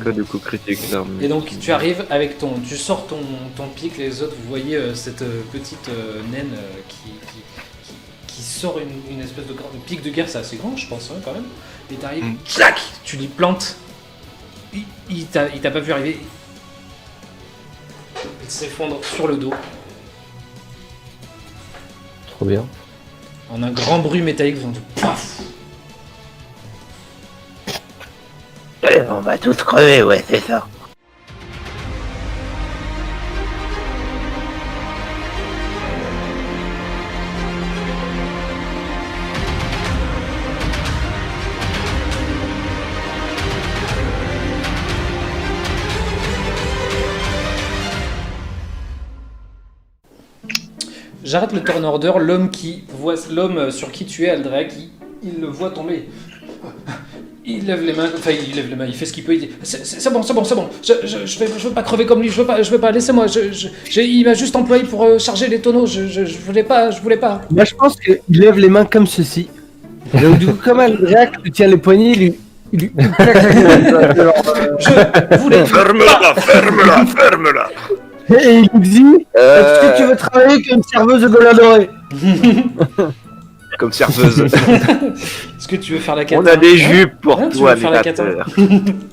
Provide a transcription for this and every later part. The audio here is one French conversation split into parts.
Que du coup critique, non. Et donc tu arrives avec tu sors ton pic, les autres, vous voyez cette petite naine qui sort une espèce de pic de guerre, c'est assez grand je pense quand même. Et t'arrives, clac, tu lui plantes. Il t'a pas vu arriver. Il s'effondre sur le dos. Trop bien. En un grand bruit métallique, vous entendez paf. On va tous crever, ouais, c'est ça. J'arrête le turn order, l'homme sur qui tu es, Aldrak, il le voit tomber. Il lève les mains, il fait ce qu'il peut, il dit c'est bon, je veux pas crever comme lui, je veux pas, laissez-moi, il m'a juste employé pour charger les tonneaux, je voulais pas. Moi je pense qu'il lève les mains comme ceci. Et donc du coup comme Aldrak lui tient les poignets, il je voulais Ferme-la. Et il lui dit est-ce que tu veux travailler comme serveuse de Golden Doré? Comme serveuse. Est-ce que tu veux faire la cata? On a des jupes pour tu toi, veux faire la cata?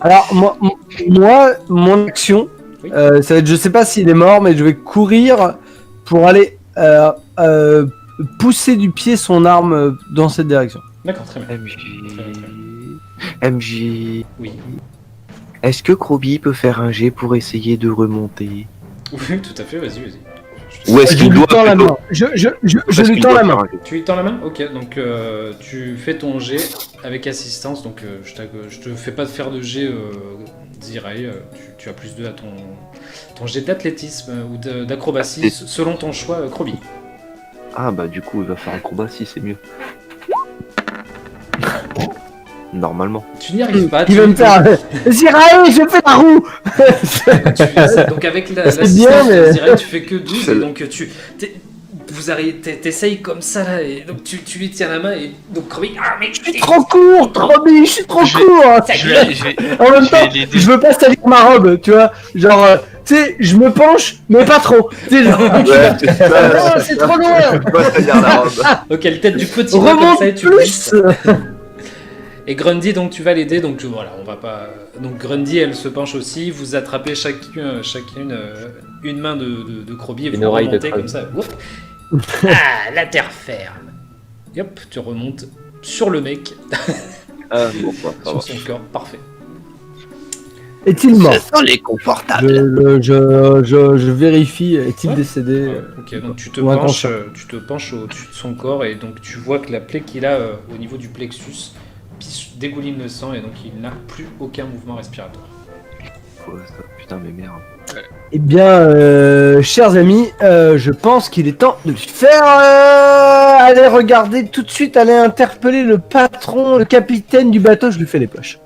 Alors moi mon action, Oui. ça va être, je sais pas s'il est mort, mais je vais courir pour aller pousser du pied son arme dans cette direction. D'accord, très bien. MJ. Oui. Est-ce que Krobi peut faire un jet pour essayer de remonter? Oui, tout à fait, vas-y. Ou est-ce Je qu'il lui doit tends la plutôt- main. Je est-ce lui qu'il tends doit la main. faire un jet? Tu lui tends la main? Ok, donc tu fais ton jet avec assistance, donc je te fais pas faire de jet Zirai, tu as plus 2 à ton jet d'athlétisme ou d'acrobatie, selon ton choix, Krobi. Ah bah du coup il va faire acrobatie, c'est mieux. Normalement. Tu n'y arrives pas. Il va me faire Zirae, je fais la roue. Donc avec C'est l'assistance bien, mais- de Zirai, tu fais que 12, C'est et le- donc t'essayes comme ça là, et donc tu lui tiens la main, et donc Krobi, ah mais Je suis trop court, Roby, je suis trop Je- court. Je vais En même je temps, vais l'aider. je veux pas salir ma robe, tu vois. Genre, tu sais, je me penche, mais pas trop. Tu sais, genre, Ouais, c'est ça. oh, c'est trop loin. Je dois tenir la robe. ok, elle tête du petit doigt comme Remonte ça, et tu plus. glisses. Et Grundy, donc tu vas l'aider, donc voilà, on va pas. Donc Grundy, elle se penche aussi, vous attrapez chacune une main de Krobi et Une vous oreille de remontez trêve. comme ça. Ouf. Ah, la terre ferme. Et hop, tu remontes sur le mec, Ah, bon, bah, ça va. sur son corps, parfait. Est-il mort? Ce sont les confortables. Je vérifie, est-il Ouais. décédé? Ok, donc tu te Ou inconscient. penches au-dessus de son corps et donc tu vois que la plaie qu'il a au niveau du plexus dégouline le sang et donc il n'a plus aucun mouvement respiratoire. Ouais, ça, putain mais merde. Eh bien, chers amis, je pense qu'il est temps de lui faire aller regarder tout de suite, aller interpeller le patron, le capitaine du bateau. Je lui fais les poches.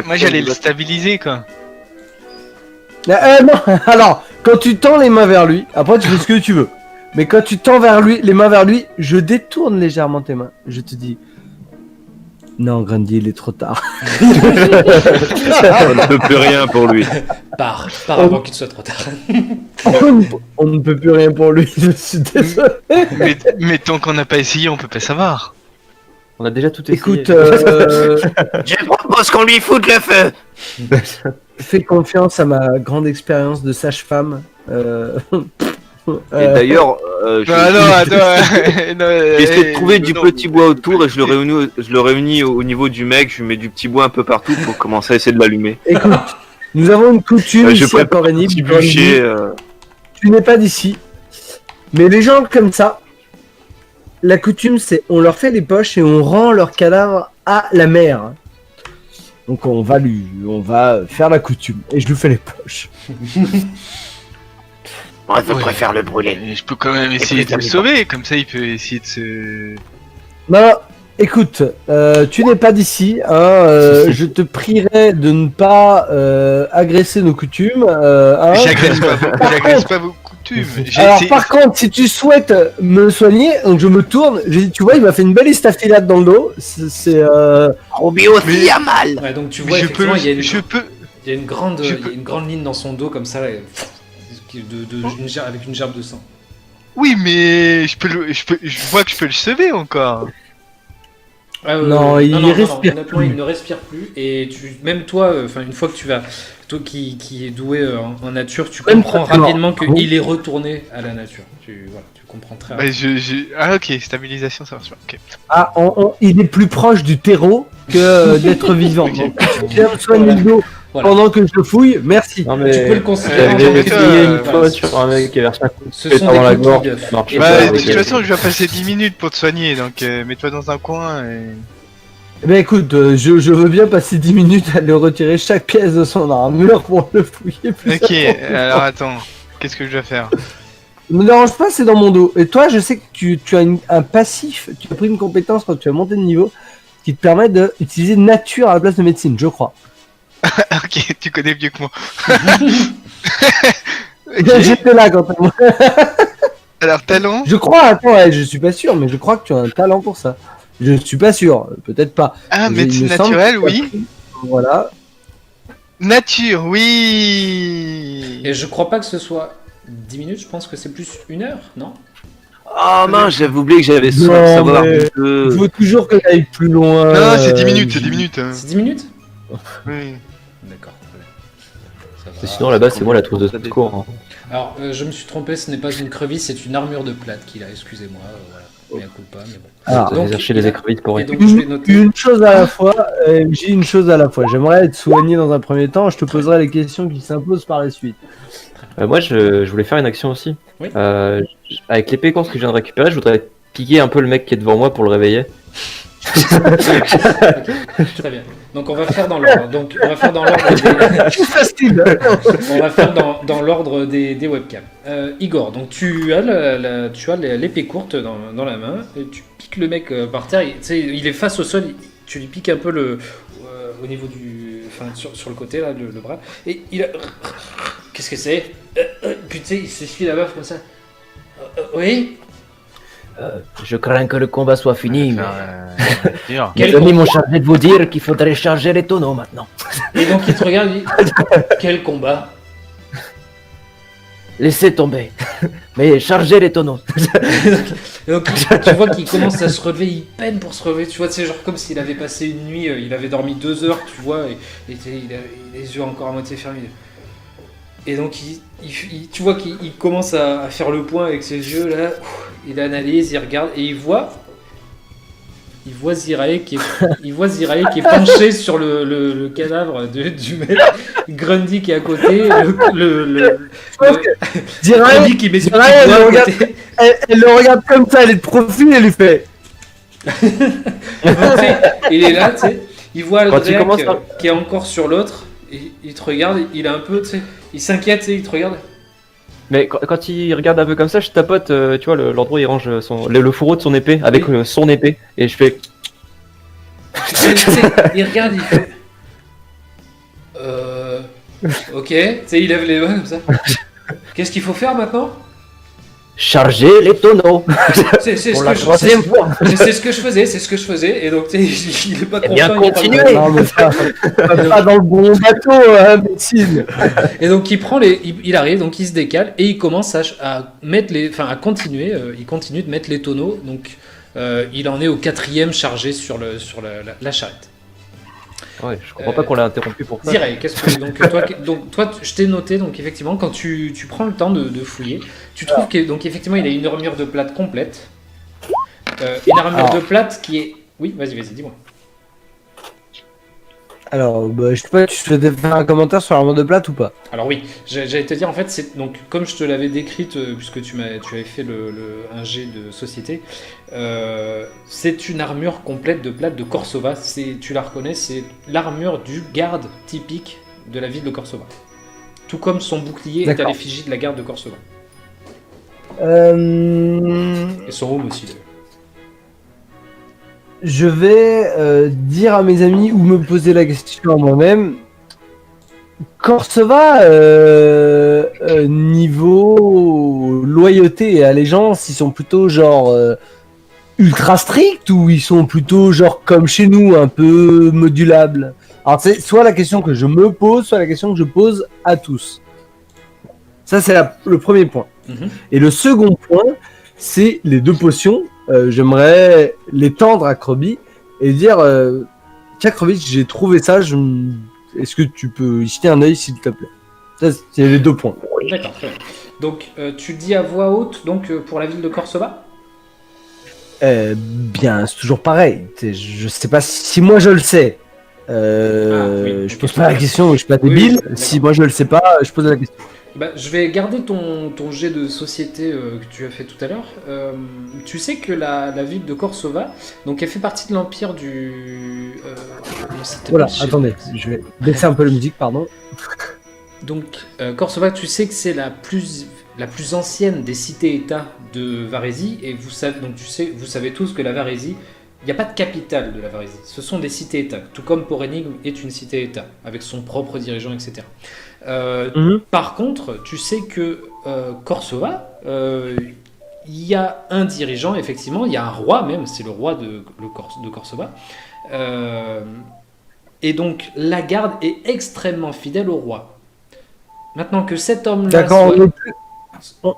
Moi j'allais le stabiliser quoi. Non, alors, quand tu tends les mains vers lui, après tu fais ce que tu veux. Mais quand tu tends vers lui, les mains vers lui, je détourne légèrement tes mains. Je te dis, non, Grundy, il est trop tard. On ne peut plus rien pour lui. Pars avant qu'il soit trop tard. On ne peut plus rien pour lui. Je suis désolé. Mais tant qu'on n'a pas essayé, on peut pas savoir. On a déjà tout essayé. Écoute, Je propose qu'on lui foute le feu. fais confiance à ma grande expérience de sage-femme. Et d'ailleurs, j'ai essayé de trouver du petit bois autour et je le réunis au niveau du mec, je lui mets du petit bois un peu partout pour commencer à essayer de l'allumer. Écoute, nous avons une coutume Je ici à prépare un Corénib. petit bûcher. Tu n'es pas d'ici. Mais les gens comme ça, la coutume c'est on leur fait les poches et on rend leur cadavre à la mer. Donc on va faire la coutume et je lui fais les poches. Moi, je Ouais. préfère le brûler. Et je peux quand même essayer de le sauver, comme ça il peut essayer de se... Non, écoute, tu n'es pas d'ici. Je te prierai de ne pas agresser nos coutumes. J'agresse pas beaucoup coutume. J'ai Alors essayé- par contre, si tu souhaites me soigner, donc je me tourne, j'ai dit, tu vois, il m'a fait une belle estafilade dans le dos. C'est Robbie aussi a mal. Ouais, donc tu Mais vois, je peux, effectivement, il y a une, je peux. il y a une grande, je il y a une grande ligne dans son dos comme ça, là, avec une gerbe de sang. Oui, mais je vois que je peux le sauver encore. Ah, Non, il respire honnêtement, plus. il ne respire plus. Et même toi, enfin, une fois que tu vas, toi qui es doué en nature, tu Même comprends pas mort. rapidement Ah bon qu'il est retourné à la nature. Tu comprends très Bah, rapidement. Ah, ok, stabilisation, ça marche pas. Ok. ah, il est plus proche du terreau que d'être vivant. Ok. Donc, tu viens me soigner le dos Voilà. pendant que je le fouille, merci. Non, mais. Tu peux le considérer en J'avais tant que essayé une voilà, fois sur un mec qui avait reçu un coup de ce pied sont dans des la coups gorge. qui gaffent. ça marche Et pas, Bah, voilà, de avec toute les- façon, je vais passer 10 minutes pour te soigner, donc mets-toi dans un coin et. Eh ben écoute, je veux bien passer 10 minutes à lui retirer chaque pièce de son armure pour le fouiller plus. Ok, alors attends, qu'est-ce que je dois faire? Ne me dérange pas, c'est dans mon dos. Et toi, je sais que tu as un passif, tu as pris une compétence quand tu as monté de niveau qui te permet d'utiliser nature à la place de médecine, je crois. Ok, tu connais mieux que moi. Ok. J'étais là quand t'as... Alors, talent? Je crois, attends, ouais, je suis pas sûr, mais je crois que tu as un talent pour ça. Je suis pas sûr, peut-être pas. Ah, Il médecine me semble naturelle, que tu as oui. pris- Voilà. Nature, oui. Et je crois pas que ce soit 10 minutes, je pense que c'est plus 1 heure, non? Ah mince, j'avais oublié que j'avais Non, savoir mais- un Il peu. faut toujours que j'aille plus loin. Non, c'est 10 minutes, c'est 10 minutes. hein. C'est 10 minutes? Oui. D'accord, très bien. Ça va. Sinon, là-bas, c'est moi la trousse de secours. Hein. Alors, je me suis trompé, ce n'est pas une crevisse, c'est une armure de plate qu'il a, excusez-moi, voilà. Mais un coup pas, mais bon. Alors, Donc, J'ai cherché les écrevisses pour Et rien. donc, je vais noter. une chose à la fois, j'ai une chose à la fois. J'aimerais être soigné dans un premier temps, je te poserai les questions qui s'imposent par la suite. Moi, je voulais faire une action aussi. Oui. Avec l'épée course que je viens de récupérer, je voudrais piquer un peu le mec qui est devant moi pour le réveiller. Très bien. Donc on va faire dans l'ordre. Donc on va faire dans l'ordre des, C'est facile. on va faire dans l'ordre des webcams. Igor, donc tu as l'épée courte dans la main et tu piques le mec par terre. Tu sais, il est face au sol. Tu lui piques un peu au niveau du, enfin sur le côté là, le bras. Et il a, qu'est-ce que c'est? Puis tu sais, il s'essuie la baffe comme ça. Oui. Je crains que le combat soit fini, mais Dur. Quel mes amis m'ont chargé de vous dire qu'il faudrait charger les tonneaux maintenant. Et donc il te regarde, il dit quel combat? Laissez tomber. Mais chargez les tonneaux. Et donc tu vois qu'il commence à se relever, il peine pour se relever, tu vois, c'est genre comme s'il avait passé une nuit, il avait dormi 2 heures, tu vois, et il a les yeux encore à moitié fermés. Et donc tu vois qu'il commence à faire le point avec ses yeux là, il analyse, il regarde et il voit Zirae qui est penché sur le cadavre du mec, Grundy qui est à côté, Dirais, Grundy qui met son Zirae, petit doigt elle à regarde- côté. elle le regarde comme ça, elle est de profil, elle lui fait. Donc, tu sais, il est là, tu sais, il voit Quand il Aldrich commence à- qui est encore sur l'autre, et il te regarde, il a un peu, tu sais, il s'inquiète, tu sais, il te regarde. Mais quand il regarde un peu comme ça, je tapote, tu vois, l'endroit où il range le fourreau de son épée avec son épée. Et je fais. Tu sais, il regarde, il fait. Ok, tu sais, il lève les mains comme ça. Qu'est-ce qu'il faut faire maintenant? Chargez les tonneaux. C'est ce Pour que la je troisième fois. c'est ce que je faisais, et donc tu sais, il est pas Eh bien, content. il est pas continuez. content. Non, mais pas dans le bon bateau, hein, médecine. Et donc il arrive, donc il se décale et il commence à mettre à continuer, il continue de mettre les tonneaux. Donc il en est au 4e chargé sur la charrette. Ouais, je comprends pas qu'on l'a interrompu pour ça. Zirae, qu'est-ce que donc toi je t'ai noté, donc effectivement quand tu prends le temps de fouiller, tu trouves que donc effectivement il a une armure de plate complète, une armure de plate qui est, oui, vas-y dis-moi. Alors, bah, je sais pas, tu souhaitais faire un commentaire sur l'armure de plate ou pas? Alors oui, j'allais te dire en fait, c'est donc comme je te l'avais décrite, puisque tu avais fait un jet de société, c'est une armure complète de plate de Korsova. Tu la reconnais, c'est l'armure du garde typique de la ville de Korsova. Tout comme son bouclier est à D'accord. l'effigie de la garde de Korsova. Euh... Et son home aussi d'ailleurs. Je vais dire à mes amis ou me poser la question à moi-même. Corsoba, niveau loyauté et allégeance, ils sont plutôt genre ultra stricts ou ils sont plutôt genre comme chez nous, un peu modulables? Alors c'est soit la question que je me pose, soit la question que je pose à tous. Ça c'est le premier point. Mhm. Et le second point, c'est les 2 potions. J'aimerais les tendre à Krobi et dire tiens Krobi, j'ai trouvé ça, est-ce que tu peux y jeter un œil s'il te plaît? Ça, c'est les 2 points. D'accord, très bien. Donc, tu dis à voix haute, donc, pour la ville de Corsoba? Bien, c'est toujours pareil. Je sais pas si moi je le sais. Oui, Je ok. pose pas la question, je suis pas Oui, débile. d'accord. Si moi je le sais pas, je pose la question. Bah, je vais garder ton jet de société que tu as fait tout à l'heure. Tu sais que la ville de Korsova, donc elle fait partie de l'empire du... comment ça s'appelle, Voilà, je sais attendez, pas. je vais baisser un peu la musique, pardon. Donc Korsova, tu sais que c'est la plus ancienne des cités-États de Varésie, et vous savez, donc vous savez tous que la Varésie, il n'y a pas de capitale de la Varésie. Ce sont des cités-États, tout comme Porénigme est une cité-État, avec son propre dirigeant, etc. Par contre, tu sais que Korsova, il y a un dirigeant, effectivement, il y a un roi même, c'est le roi de Korsova. Et donc, la garde est extrêmement fidèle au roi. Maintenant que cet homme-là... D'accord,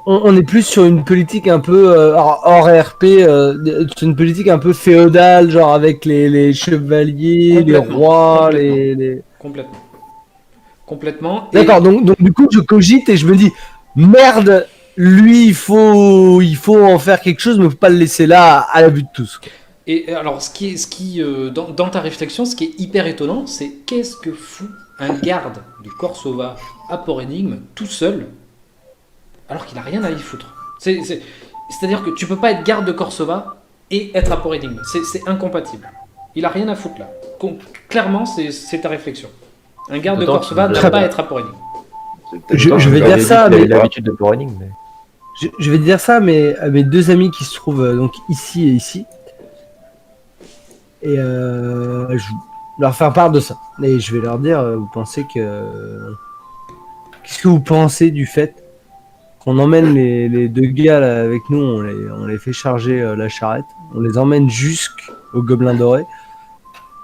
on est plus sur une politique un peu hors RP, sur une politique un peu féodale, genre avec les chevaliers, les rois, les... Complètement. D'accord, donc du coup je cogite et je me dis merde, lui il faut en faire quelque chose, mais faut pas le laisser là à la vue de tous. Quoi. Et alors, dans ta réflexion, ce qui est hyper étonnant, c'est qu'est-ce que fout un garde de Korsova à Porénigme tout seul, alors qu'il a rien à y foutre. C'est-à-dire que tu peux pas être garde de Korsova et être à Porénigme. C'est incompatible. Il a rien à foutre là. Clairement, c'est ta réflexion. Un garde de Korsova ne doit pas être à Porénigme. Je vais dire ça, mais l'habitude de Porénigme, mais... je vais dire ça à mes 2 amis qui se trouvent donc ici et ici. Et je vais leur faire part de ça. Et je vais leur dire, vous pensez que... Qu'est-ce que vous pensez du fait qu'on emmène les 2 gars là, avec nous, on les fait charger la charrette, on les emmène jusqu'au Gobelin Doré,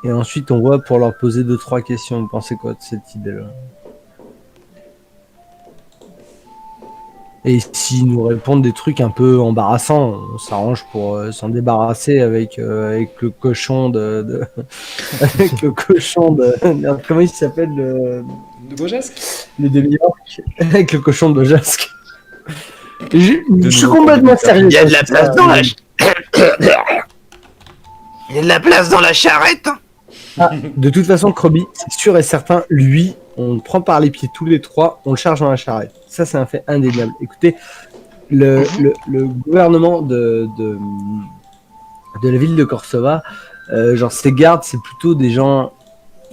et ensuite on voit pour leur poser 2-3 questions. Vous pensez quoi de cette idée-là? Et s'ils nous répondent des trucs un peu embarrassants, on s'arrange pour s'en débarrasser avec le cochon avec le cochon de... Comment il s'appelle De Gojask? le demi-orc? Avec le cochon de Jasque. Je suis complètement sérieux. Il y a de la place dans la... Il y a de la place dans la charrette. Ah, de toute façon, Krobi, c'est sûr et certain, lui, on le prend par les pieds tous les 3, on le charge dans la charrette. Ça, c'est un fait indéniable. Écoutez, le gouvernement de la ville de Korsova, genre ses gardes, c'est plutôt des gens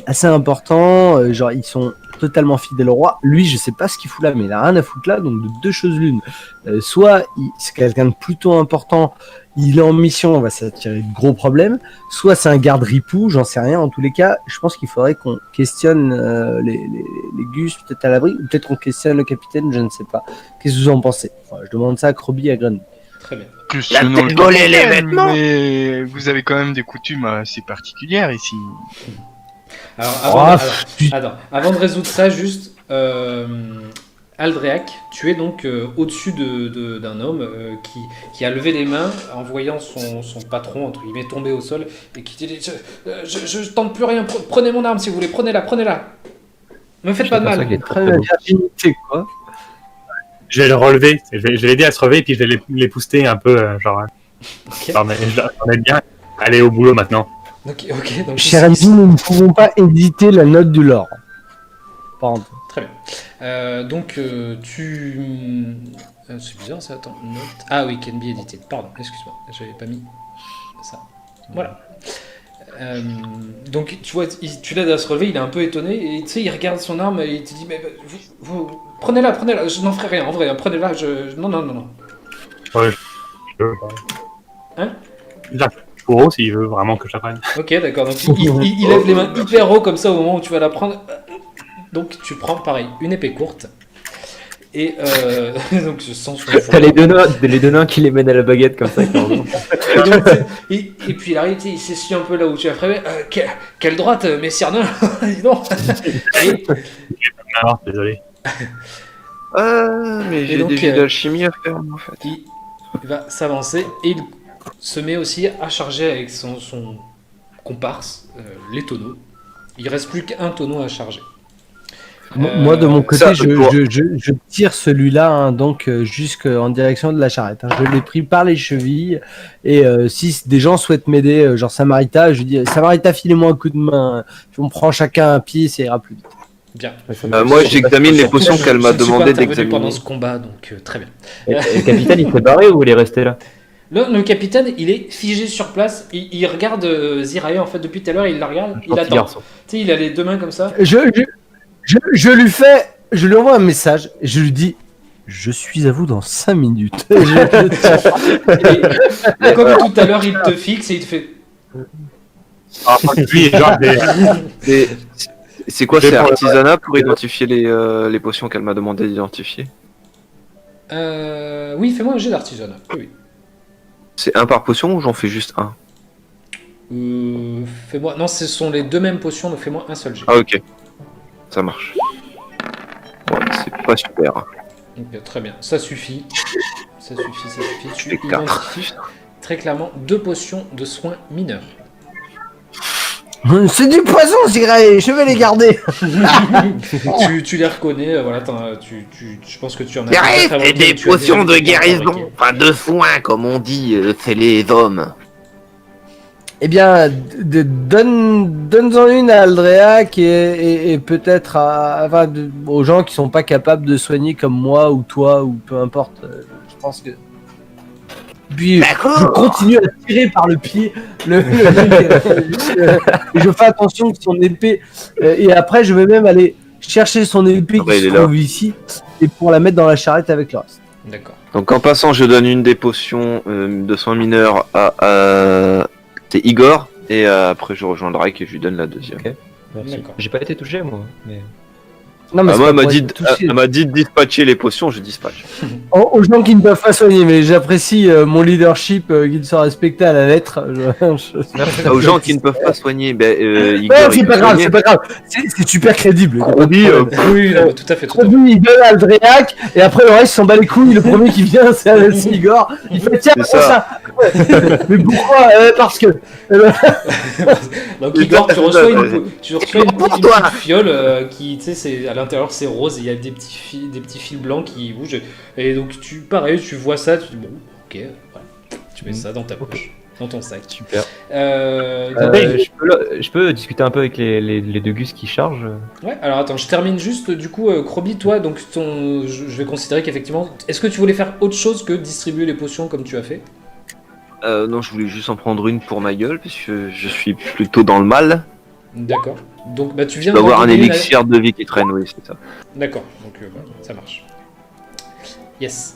assez importants, genre ils sont totalement fidèles au roi. Lui, je sais pas ce qu'il fout là, mais il a rien à foutre là, donc de 2 choses l'une. Soit c'est quelqu'un de plutôt important, il est en mission, on va s'attirer de gros problèmes, soit c'est un garde ripou, j'en sais rien. En tous les cas, je pense qu'il faudrait qu'on questionne les Gus, peut-être à l'abri, ou peut-être qu'on questionne le capitaine, je ne sais pas. Qu'est-ce que vous en pensez? Je demande ça à Krobi et à Gren. Très bien. Il a peut-être volé les vêtements. Mais vous avez quand même des coutumes assez particulières ici. Alors, avant de résoudre ça, juste, Aldréac, tu es donc au-dessus d'un homme qui a levé les mains en voyant son patron, entre guillemets, tomber au sol, et qui dit je tente plus rien, prenez mon arme si vous voulez, prenez-la. Me faites pas de mal. Très la virginité, quoi. Je vais le relever, je vais l'aider à se relever, puis je vais les pousser un peu, genre... Ok. J'en ai bien. Allez au boulot maintenant. Donc, Cher ami, nous ne pouvons pas éditer la note du lore. Pardon. Très bien. C'est bizarre ça, attends. Note. Ah oui, can be edited. Pardon, excuse-moi, j'avais pas mis ça. Voilà. Donc tu vois, tu l'aides à se relever, il est un peu étonné, et tu sais, il regarde son arme et il te dit, mais vous prenez-la, je n'en ferai rien, en vrai, prenez-la, non. Ouais, je veux. Hein? Pour s'il veut vraiment que je la prenne. Ok, d'accord, donc il lève les mains hyper haut comme ça au moment où tu vas la prendre. Donc tu prends pareil une épée courte et donc je sens son T'as les deux nains qui les mènent à la baguette comme ça. et, donc, et puis il arrive, il s'essuie un peu là où tu as frappé. Quelle droite, messire nain. Dis donc. Et, Alors, désolé. Mais j'ai donc, des jeux d'alchimie à faire en fait. il va s'avancer et il se met aussi à charger avec son comparse les tonneaux. Il reste plus qu'un tonneau à charger. Moi, de mon côté, ça, je tire celui-là hein, donc jusqu'en direction de la charrette. Hein. Je l'ai pris par les chevilles et si des gens souhaitent m'aider, genre Samarita, je dis Samarita, filez-moi un coup de main. On prend chacun un pied, ça ira plus vite. Bien. Moi, j'examine les potions qu'elle m'a Je ne suis pas demandé intervenu d'examiner. pendant ce combat, donc très bien. Et le capitaine, il s'est barré ou il est resté là? Le capitaine, il est figé sur place. Il regarde Zirae en fait depuis tout à l'heure. Il la regarde. Il Gentil attend. garçon. Tu sais, il a les deux mains comme ça. Je lui envoie un message et je lui dis je suis à vous dans 5 minutes. Et comme tout à l'heure, il te fixe et il te fait. Ah, lui, genre, C'est quoi, Mais c'est pour le- artisanat pour identifier les potions qu'elle m'a demandé d'identifier? Oui, fais-moi un jet d'artisanat. Oui. C'est un par potion ou j'en fais juste un? Fais-moi. Non, ce sont les deux mêmes potions, donc fais-moi un seul jet. Ah ok, ça marche. Ouais, c'est pas super. Donc, très bien, ça suffit. Ça suffit. Tu fais quatre. identifies très clairement deux potions de soins mineurs. C'est du poison, Zirae, je vais les garder. tu les reconnais, voilà, je pense que tu en as. Guéris, peut-être c'est invoqué, des tu as potions déjà de guérison, fabriqué. enfin de soins comme on dit, c'est les hommes. Eh bien, donne-en une à Aldréac et peut-être aux gens qui sont pas capables de soigner comme moi ou toi ou peu importe. Je pense que. Puis D'accord. je continue à tirer par le pied et je fais attention que son épée. Et après, je vais même aller chercher son épée Ah bah, qui il se est là. trouve ici et pour la mettre dans la charrette avec le reste. D'accord. Donc en passant, je donne une des potions de soins mineurs à c'est Igor, et après je rejoins Drake et je lui donne la deuxième. Ok. Merci. D'accord. J'ai pas été touché moi. Mais... Non, mais Ah, c'est moi, pas elle pour m'a être dit, touché. elle m'a dit de dispatcher les potions, je dispatche. Aux gens qui ne peuvent pas soigner, mais j'apprécie mon leadership qu'il soit respecté à la lettre. Aux gens qui ne peuvent pas soigner, Igor. Non, il c'est peut pas grave, soigner. c'est pas grave. C'est super crédible. Croby, Oui, non, mais tout à fait. Il donne à Aldréac, et après le reste il s'en bat les couilles. Le premier qui vient, c'est Igor. Il fait tiens, C'est prends ça. Mais pourquoi Parce que. Donc Igor, tu reçois une Pour petite toi. fiole qui, tu sais, c'est à l'intérieur c'est rose et il y a des petits fils blancs qui bougent. Et donc pareil, tu vois ça, tu dis bon, ok, voilà. Tu mets ça dans ta poche, dans ton sac. Super. Donc, Je peux discuter un peu avec les deux gus qui chargent. ouais, alors attends, je termine juste du coup, Croby, toi, donc je vais considérer qu'effectivement, est-ce que tu voulais faire autre chose que distribuer les potions comme tu as fait? non, je voulais juste en prendre une pour ma gueule, parce que je suis plutôt dans le mal. D'accord. Donc bah tu Je viens dois avoir un donner une à- élixir de vie qui traîne, oui, c'est ça. D'accord, donc voilà, ça marche. Yes.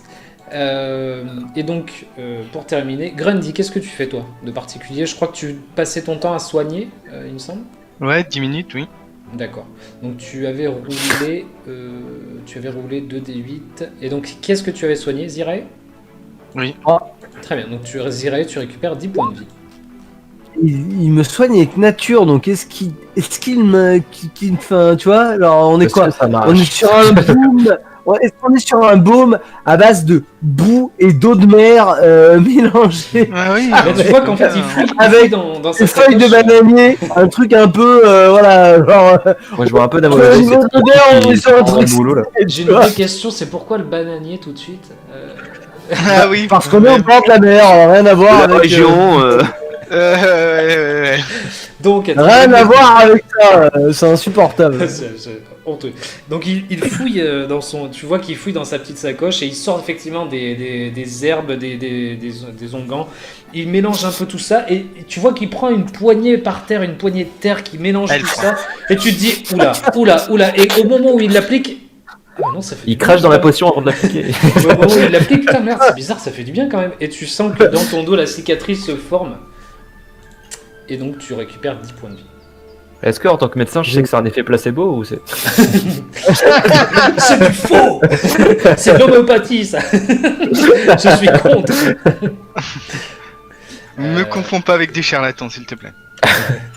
Et donc, pour terminer, Grundy, qu'est-ce que tu fais toi de particulier? Je crois que tu passais ton temps à soigner, il me semble. Ouais, 10 minutes, oui. D'accord. Donc tu avais roulé 2d8. Et donc, qu'est-ce que tu avais soigné, Zirae? Oui. Très bien, donc Zirae, tu récupères 10 points de vie. Il me soigne avec nature, donc est-ce qu'il me. Enfin, tu vois, alors on est quoi? Ça marche. On est sur un boom. Est-ce qu'on est sur un baume à base de boue et d'eau de mer mélangée Ah oui. Mais tu vois qu'en fait, il fouille Avec dans sa des feuilles de sacoche. bananier, un truc un peu, voilà, genre. Moi je vois un peu Au niveau de l'odeur, on est sur un truc. boulot là. J'ai une vraie question, c'est pourquoi le bananier tout de suite Ah oui. Parce qu'on est au bord de la mer, rien à voir De la avec. région, Ouais. Donc, Rien à voir avec ça, c'est insupportable. C'est honteux. Donc il fouille dans son, tu vois qu'il fouille dans sa petite sacoche et il sort effectivement des herbes, des onguents. Il mélange un peu tout ça et tu vois qu'il prend une poignée par terre, une poignée de terre qui mélange Elle tout prend. ça et tu te dis oula et au moment où il l'applique, ah non, ça fait Il du bien, crache dans la putain. potion avant de l'appliquer. Au moment où il l'applique, putain merde, c'est bizarre, ça fait du bien quand même. Et tu sens que dans ton dos la cicatrice se forme et donc tu récupères 10 points de vie. Est-ce que en tant que médecin, je sais que c'est un effet placebo ou c'est... C'est du faux. C'est de l'homéopathie, ça. Je suis contre. Me confonds pas avec des charlatans, s'il te plaît.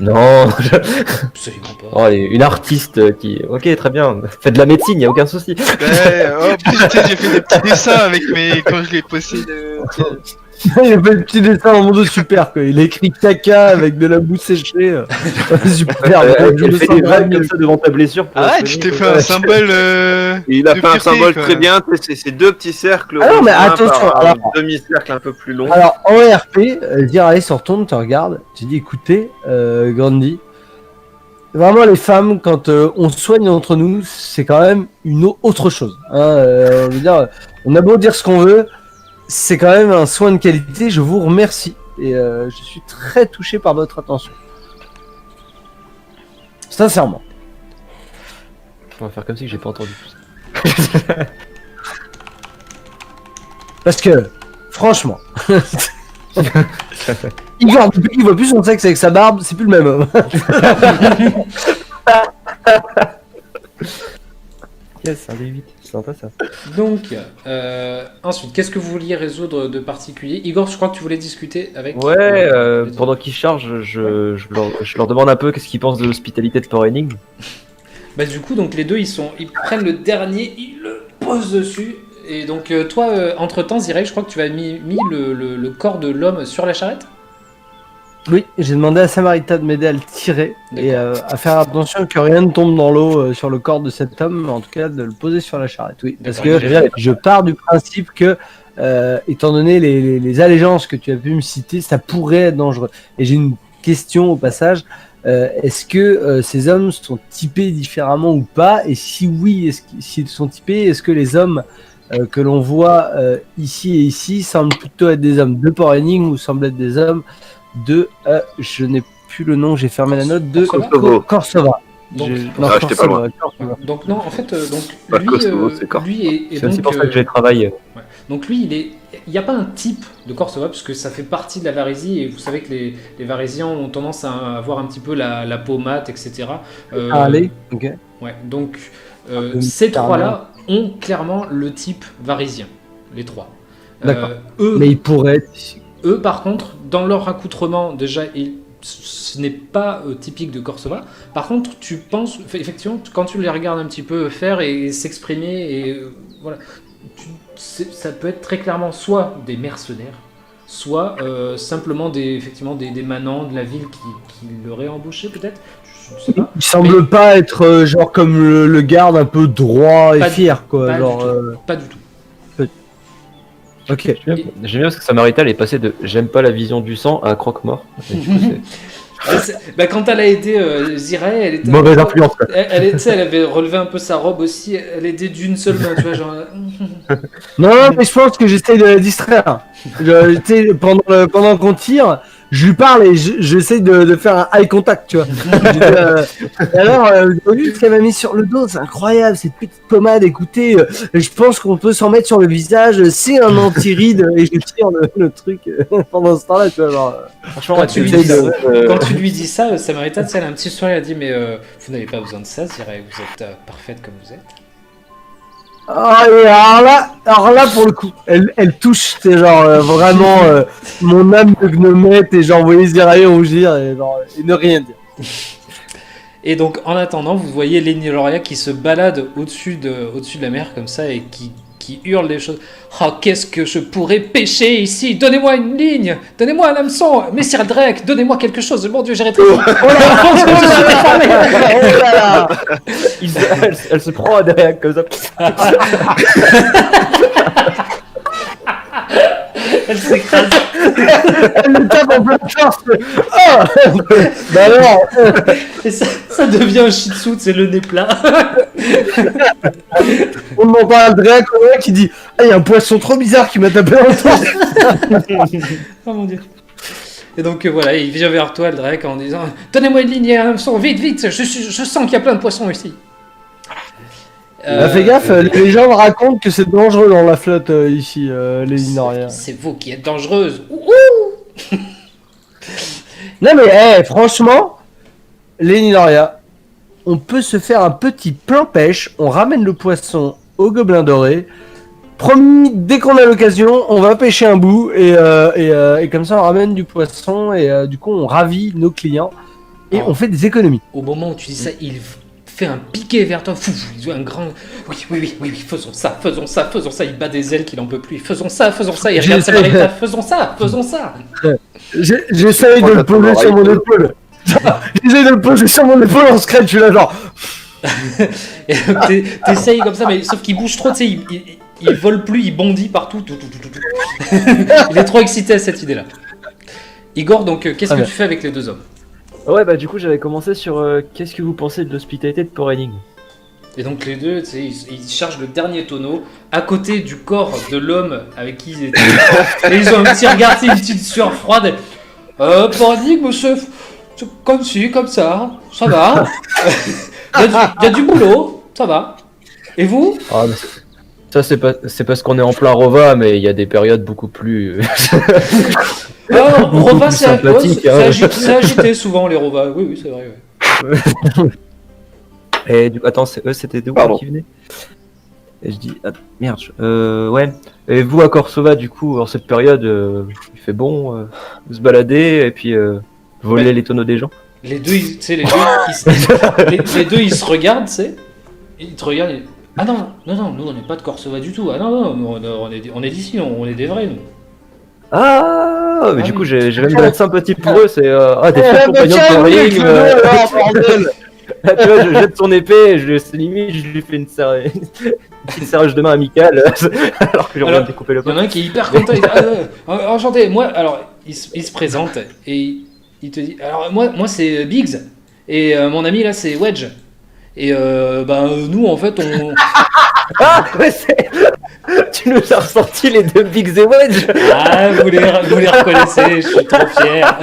Non, Absolument pas. oh, une artiste qui... Ok, très bien, faites de la médecine, y a aucun souci. Ouais, oh putain, j'ai fait des petits dessins avec mes... quand je l'ai posté de... Il a fait le petit dessin en mondo super quoi. Il a écrit caca avec de la boue séchée. Super. Elle fait des vannes comme ça devant ta blessure. Pour Ah, la tu soigner. t'es fait un symbole Il a de fait un pureté, symbole quoi. très bien, c'est 2 petits cercles. Ah non, mais rejoints attention, par un alors- demi-cercle un peu plus long. Alors en RP, Zirae se retourne, te regarde, tu dis écoutez, Grandi, vraiment les femmes quand on soigne entre nous, c'est quand même une autre chose. Hein, on veut dire, on a beau dire ce qu'on veut, c'est quand même un soin de qualité. Je vous remercie et je suis très touché par votre attention. Sincèrement. On va faire comme si j'ai pas entendu. Parce que, franchement, Igor, depuis qu'il voit plus son sexe avec sa barbe, c'est plus le même homme. Yes, un D8, c'est sympa ça. Donc, ensuite, qu'est-ce que vous vouliez résoudre de particulier? Igor, je crois que tu voulais discuter avec... Ouais, pendant qu'ils chargent, je leur demande un peu qu'est-ce qu'ils pensent de l'hospitalité de Port Énigme. Bah du coup, donc les deux, ils prennent le dernier, ils le posent dessus. Et donc toi, entre-temps, Zirek, je crois que tu as mis le corps de l'homme sur la charrette. Oui, j'ai demandé à Samarita de m'aider à le tirer et à faire attention que rien ne tombe dans l'eau sur le corps de cet homme, mais en tout cas de le poser sur la charrette. Oui, parce D'accord, que je pars du principe que, étant donné les allégeances que tu as pu me citer, ça pourrait être dangereux. Et j'ai une question au passage. Est-ce que ces hommes sont typés différemment ou pas? Et si oui, s'ils sont typés, est-ce que les hommes que l'on voit ici et ici semblent plutôt être des hommes de Port Énigme ou semblent être des hommes de je n'ai plus le nom, j'ai fermé la note, de Kosovo. Korsova. Donc, Ah, j'étais pas loin. Korsova. donc non, en fait, donc Pas lui, Kosovo, c'est Kor- lui est C'est aussi donc, pour ça que j'ai travaillé. donc lui, il n'y a pas un type de Korsova, puisque ça fait partie de la Varésie, et vous savez que les Varésiens ont tendance à avoir un petit peu la peau mate, etc. Allez, ok. Ouais, donc peu ces carrément. trois-là ont clairement le type varésien, les trois. D'accord. Eux, Mais il pourrait être ici. eux, par contre, dans leur accoutrement, déjà, ce n'est pas typique de Korsova. Par contre, tu penses, effectivement, quand tu les regardes un petit peu faire et s'exprimer, et voilà, ça peut être très clairement soit des mercenaires, soit simplement effectivement des manants de la ville qui l'auraient embauché, peut-être. Je ne sais pas. Il semble pas être genre comme le garde un peu droit et Pas fier, quoi. Pas, Genre, du tout. Pas du tout. ok. J'aime bien parce que Samarital est passé de j'aime pas la vision du sang à croque-mort. Et du coup, Bah, quand elle a aidé Zirae, elle était Mauvaise influence, quoi. tu sais, elle avait relevé un peu sa robe aussi. Elle aidait d'une seule main, tu vois, genre. Non, mais je pense que j'essaie de la distraire. Tu sais, pendant qu'on tire, je lui parle et j'essaie de faire un eye contact, tu vois. Et alors, vous avez vu ce qu'elle m'a mis sur le dos, c'est incroyable, cette petite pommade, écoutez, je pense qu'on peut s'en mettre sur le visage, c'est un anti-ride, et je tire le truc pendant ce temps-là, tu vois, genre. franchement, Quand tu, lui essaye dis, de- quand tu lui dis ça, Samarita, elle a un petit sourire, elle a dit mais vous n'avez pas besoin de ça, Zirae, vous êtes parfaite comme vous êtes. Ah, et alors là, pour le coup, elle touche, c'est genre vraiment mon âme de gnomette, et genre, vous voyez Zirae rougir, et genre, et ne rien dire. Et donc, en attendant, vous voyez Lenny Loria qui se balade au-dessus de la mer comme ça et qui hurle des choses. Oh, qu'est-ce que je pourrais pêcher ici? Donnez-moi une ligne, donnez-moi un hameçon, Messire Drake, donnez-moi quelque chose. Mon Dieu, j'irai très vite. elle se prend à derrière comme ça. Elle s'écrase. Elle le tape en plein torse. Oh bah alors, Et ça devient un shih tzu, c'est le nez plat. on entend un Drake qui dit ah, il y a un poisson trop bizarre qui m'a tapé dans le torse. Oh mon Dieu. Et donc voilà, il vient vers toi, le Drake, en disant donnez-moi une ligne et un hameçon, vite, vite, je sens qu'il y a plein de poissons ici. Fais gaffe, les gens racontent que c'est dangereux dans la flotte ici, les Linoria. C'est vous qui êtes dangereuse. Ouh. Non mais franchement, Léninoria, on peut se faire un petit plan pêche, on ramène le poisson au gobelin doré. Promis, dès qu'on a l'occasion, on va pêcher un bout et comme ça on ramène du poisson et du coup on ravit nos clients et on fait des économies. Au moment où tu dis ça, il fait un piqué vers toi. Fou, il fait un grand. Oui, faisons ça. Il bat des ailes qu'il en peut plus. Faisons ça. Il regarde sa marita. Faisons ça. J'essaye de le poser sur mon épaule. J'essaye de le poser sur mon épaule en secret, tu là genre. Et donc, t'essayes comme ça, mais sauf qu'il bouge trop, tu sais, il vole plus, il bondit partout. Tout. Il est trop excité à cette idée-là. Igor, donc, qu'est-ce que tu fais avec les deux hommes? Ouais, bah du coup, j'avais commencé sur qu'est-ce que vous pensez de l'hospitalité de Port Henning. Et donc les deux, tu sais, ils chargent le dernier tonneau à côté du corps de l'homme avec qui ils étaient. Et ils ont un petit regard, une petite sueur froide. Port Henning, monsieur, comme ci, comme ça va. Il y a du boulot, ça va. Et vous? Ah, mais ça, c'est parce qu'on est en plein Rova, mais il y a des périodes beaucoup plus. Rova, c'est sympathique, c'est agité souvent les Rova. Oui, c'est vrai. Ouais. Et du coup, attends, c'était d'où Pardon. qui venait? Et je dis, ah, merde, ouais. Et vous à Korsova, du coup, en cette période, il fait bon, vous se balader et puis voler Ouais. les tonneaux des gens. Les deux, tu sais, les deux, ils se regardent, tu sais. Ils te regardent. Ah non, nous on n'est pas de Korsova du tout. Ah non, on est d'ici, on est des vrais, nous. Ah, mais Ah du oui. coup, j'ai même de la sympathie pour eux. C'est des Eh, faux bah, compagnons tiens, de Port oui, Henning, écoute-le, alors, bordel. tu vois, je jette son épée, limite, je lui fais une petite serrage de main amicale, alors que j'ai envie Alors, de découper le Il y en pain. a un qui est hyper content. Il dit, enchanté. Moi, alors, il se présente et il te dit. Alors, moi c'est Biggs. Et mon ami là, c'est Wedge. Et nous, en fait, on. Ah, ouais, tu nous as ressorti les deux Big et Wedge. Ah, vous les reconnaissez, je suis trop fier.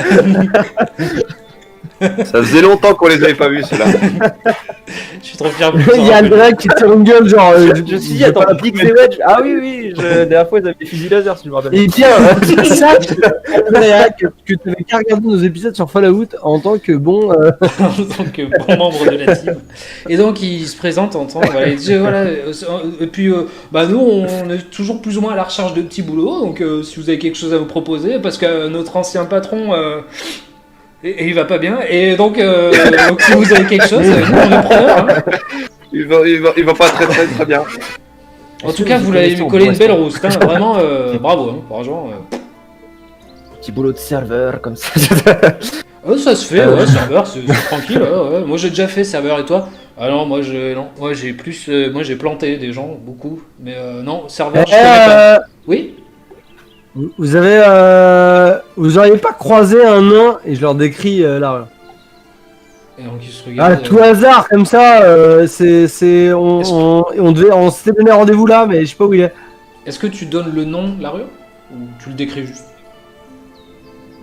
Ça faisait longtemps qu'on les avait pas vus, ceux-là. Je suis trop fier. de vous Il y a en le rappeler. drag qui tire une gueule, genre. Je suis dit, attends, Big et Wedge. Ah oui, la dernière fois, ils avaient des fusils laser, si je me rappelle. Et bien, ça, Andrea, que tu n'avais qu'à regarder nos épisodes sur Fallout en tant que bon. En tant que bon membre de la team. Et donc il se présente en tant voilà, il dit, voilà, et puis nous on est toujours plus ou moins à la recherche de petits boulots, donc si vous avez quelque chose à vous proposer, parce que notre ancien patron et il va pas bien, et donc si vous avez quelque chose, nous on est preneurs. Hein. Il va pas très bien. En tout cas vous l'avez lui collé une belle rousse, hein, vraiment bravo, hein, franchement. Petit boulot de serveur, comme ça. Ça se fait, ouais, serveur, c'est tranquille. Ouais. Moi j'ai déjà fait serveur et toi? Ah non, moi j'ai plus, moi j'ai planté des gens beaucoup, mais non, serveur je connais pas. Oui. Vous avez. Vous auriez pas croisé un nain, et je leur décris là. Et donc ils se Ah, regardent. tout hasard, comme ça, on s'était donné rendez-vous là, mais je sais pas où il est. Est-ce que tu donnes le nom de la rue ou tu le décris juste?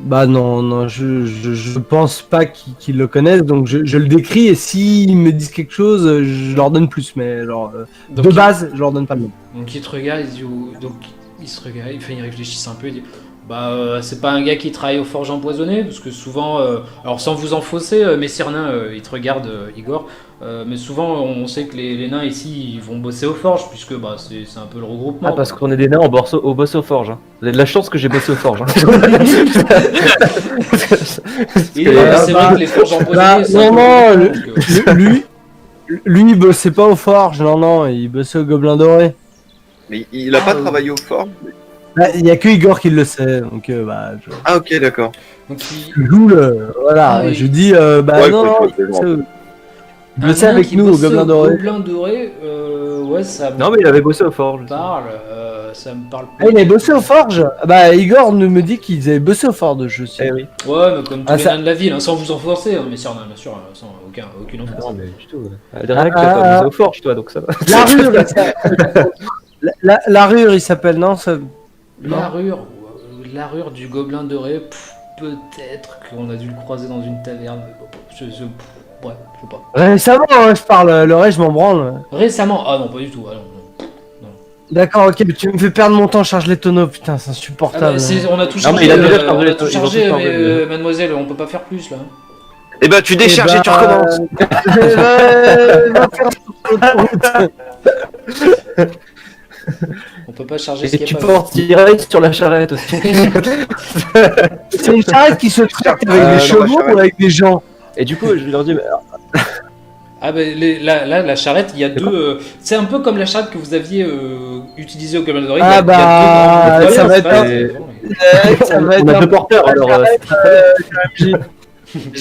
Bah non, je pense pas qu'ils le connaissent, donc je le décris, et s'ils me disent quelque chose, je leur donne plus, mais genre, Donc, de base, je leur donne pas le nom. Donc il te regarde, il dit donc il se regarde, il réfléchit un peu, il dit c'est pas un gars qui travaille aux forges empoisonnées, parce que souvent, alors sans vous enfoncer, messire nain, il te regarde, Igor, mais souvent on sait que les nains ici ils vont bosser aux forges, puisque c'est un peu le regroupement. Ah, parce qu'on est des nains, on bosse aux forges. Hein. Vous avez de la chance que j'ai bossé aux forges. Hein. Et c'est vrai que les forges empoisonnées, c'est un peu non, le regroupement, donc, lui, il bossait pas aux forges, non, il bossait au Gobelin Doré. Mais il a pas travaillé au fort. Bah, il y a que Igor qui le sait, donc Ah ok, d'accord. donc je joue voilà, Ah oui. je dis, Ouais, non, faut il le bossait un nain avec qui nous au bossait Gobelin Doré. Gobelin doré, ouais, ça me Non, mais il avait bossé aux forges. parle, ça me parle. Ah, il avait bossé aux forges. Bah, Igor me dit qu'ils avaient bossé aux forges, je sais. Eh oui. Ouais, mais comme tous Ah, les ça- nains de la ville, hein, sans vous enfoncer, mais sûr, bien sûr, sans aucune offense. Non, mais du tout. Adrien, tu as pas bossé aux forges, toi, donc ça va. La rure, il s'appelle, non ça... L'arure du gobelin doré, peut-être qu'on a dû le croiser dans une taverne. Mais bon, ouais, je sais pas. Récemment, je parle, le reste, je m'en branle. Récemment, ah non, pas du tout. Ah, non. D'accord, ok, mais tu me fais perdre mon temps, charge les tonneaux, putain, c'est Ah insupportable. on a tout Non, chargé, mais il a déjà on chargé, a tout ils ont chargé, tout chargé, mais mademoiselle, on peut pas faire plus là. Eh ben, tu décharges et tu recommences. Va faire un tour. On peut pas charger ce Et qu'il y tu a peux pas. en tirer sur la charrette aussi. C'est une charrette qui se traite avec non, des la chevaux charrette. ou avec des gens? Et du coup, je leur dis, mais, alors, Ah ben là, la charrette, il y a deux. C'est un peu comme la charrette que vous aviez utilisée au Commandery. Ah bah, ça va être Ça va on être a un deux porteurs, alors je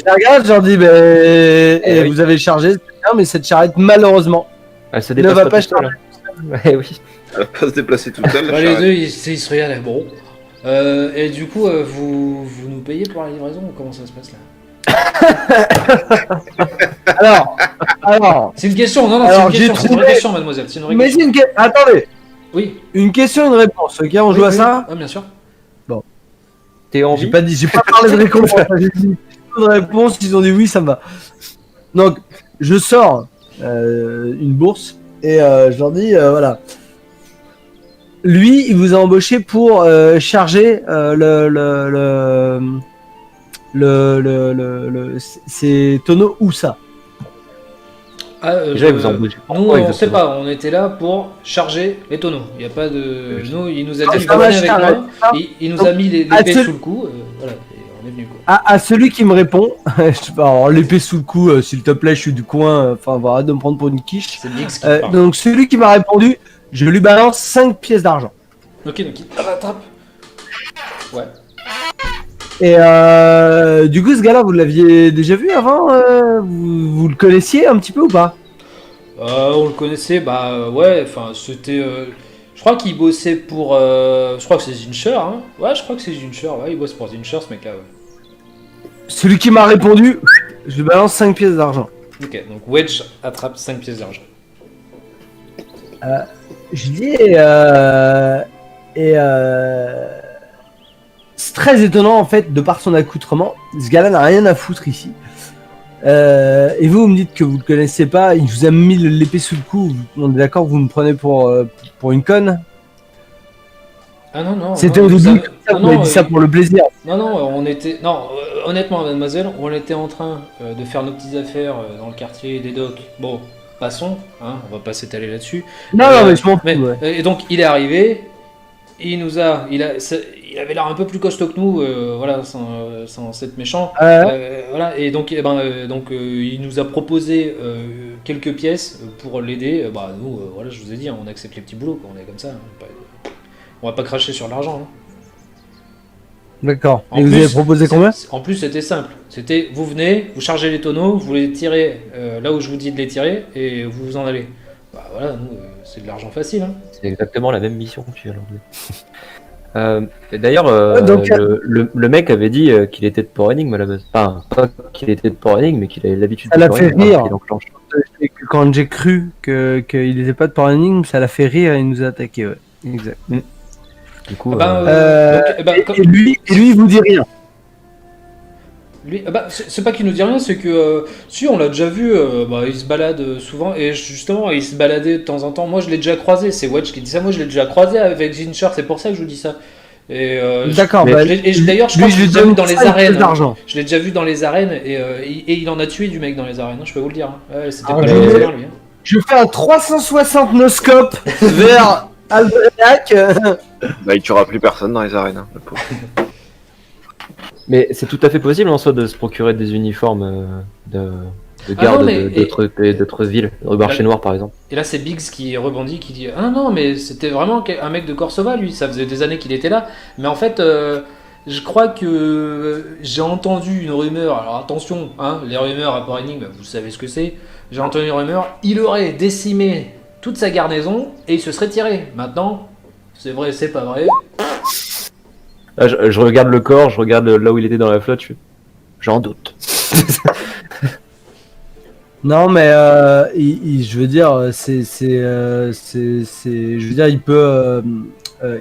les regarde, je leur dis, oui. vous avez chargé, c'est bien, mais cette charrette, malheureusement, ça ne dépasse va pas pas tout seul, hein. Ouais, oui. Elle va pas se déplacer toute seule. la Bah, les charrette. deux, ils se regardent. Bon. Et du coup, vous nous payez pour la livraison ou comment ça se passe là? Alors, C'est une question, non, Alors, c'est une j'ai question, c'est une vraie trouvé- question, mademoiselle. C'est une vraie mais question. attendez, Oui. une question, une réponse, ok, on joue à Oui, ça? Ah, bien sûr. T'es en J'ai vie. pas parlé de réponse, j'ai dit une réponse, ils ont dit oui, ça me va. Donc, je sors une bourse et je leur dis, voilà. Lui, il vous a embauché pour charger ces tonneaux où ça? Ah, Déjà, ils vous ont bougé. Nous, on sait pas, on était là pour charger les tonneaux. Il y a pas de. Nous, il nous a dit, ça va, venez avec je t'arrête. moi. Il nous a mis l'épée Ah, sous le cou. Voilà, et on est venu quoi. À celui qui me répond, alors l'épée sous le cou, s'il te plaît, je suis du coin, enfin, voilà, de me prendre pour une quiche. C'est Bix qui parle. Donc, celui qui m'a répondu, je lui balance 5 pièces d'argent. Ok, donc il rattrape. Ouais. Et du coup, ce gars-là, vous l'aviez déjà vu avant vous le connaissiez un petit peu ou pas? On le connaissait, bah ouais, enfin c'était. Je crois qu'il bossait pour. Je crois que c'est Zincher, hein. Ouais, je crois que c'est Zincher, ouais, il bosse pour Zincher ce mec-là, ouais. Celui qui m'a répondu, je lui balance 5 pièces d'argent. Ok, donc Wedge attrape 5 pièces d'argent. Je dis, c'est très étonnant en fait, de par son accoutrement. Ce gars-là n'a rien à foutre ici. Et vous me dites que vous le connaissez pas, il vous a mis l'épée sous le cou. On est d'accord que vous me prenez pour une conne? Ah non, non. C'était non, au il nous début, a- comme ça, non, vous m'avez non, dit ça pour le plaisir. Non, non, on était. Non, honnêtement, mademoiselle, on était en train de faire nos petites affaires dans le quartier des docks. Bon, passons, hein, on va pas s'étaler là-dessus. Non, non, mais je m'en fous. Mais, ouais. et donc, il est arrivé, il nous a. Il avait l'air un peu plus costaud que nous, voilà, sans être méchant. Voilà, et donc, il nous a proposé quelques pièces pour l'aider. Bah, nous, voilà, je vous ai dit, hein, on accepte les petits boulots, quoi, on est comme ça. Hein, on va pas cracher sur l'argent. Hein. D'accord. En Et vous plus, avez proposé combien? En plus, c'était simple. C'était, vous venez, vous chargez les tonneaux, vous les tirez là où je vous dis de les tirer, et vous vous en allez. Bah voilà, nous, c'est de l'argent facile. Hein. C'est exactement la même mission que tu viens de et d'ailleurs, donc, le mec avait dit qu'il était de Port Énigme à la base. Enfin, pas qu'il était de Port Énigme, mais qu'il avait l'habitude Ça de l'a Port fait Énigme, rire. alors qu'il enclenche. Et que quand j'ai cru qu'il n'était pas de Port Énigme, ça l'a fait rire et il nous a attaqué. Ouais. Exact. Du coup, Comme- Et lui, il vous dit rien. Lui, c'est pas qu'il nous dit rien, c'est que si on l'a déjà vu, il se balade souvent et justement il se baladait de temps en temps. Moi je l'ai déjà croisé, c'est Wedge qui dit ça. Moi je l'ai déjà croisé avec Zincher, c'est pour ça que je vous dis ça. Et D'accord. mais- Bah, d'ailleurs je lui, crois que je l'ai déjà vu dans les 5 arènes. pièces d'argent. Je l'ai déjà vu dans les arènes et il en a tué du mec dans les arènes. Hein, je peux vous le dire. Hein. Ouais, c'était Ah, pas je le vais- bien, lui. Hein. Je fais un 360 noscope vers Aldreac. Bah, il tuera plus personne dans les arènes. Hein, le pauvre. mais c'est tout à fait possible en soi de se procurer des uniformes de garde non, mais- d'autres villes, au marché noir par exemple. Et là, c'est Biggs qui rebondit, qui dit ah non, mais c'était vraiment un mec de Corsova, lui. Ça faisait des années qu'il était là. Mais en fait, je crois que j'ai entendu une rumeur. Alors attention, hein, les rumeurs à Port Énigme, vous savez ce que c'est. J'ai entendu une rumeur. Il aurait décimé toute sa garnison et il se serait tiré. Maintenant, c'est vrai, c'est pas vrai. Là, je regarde le corps, je regarde là où il était dans la flotte, j'en doute. Non, mais je veux dire, je veux dire, il peut,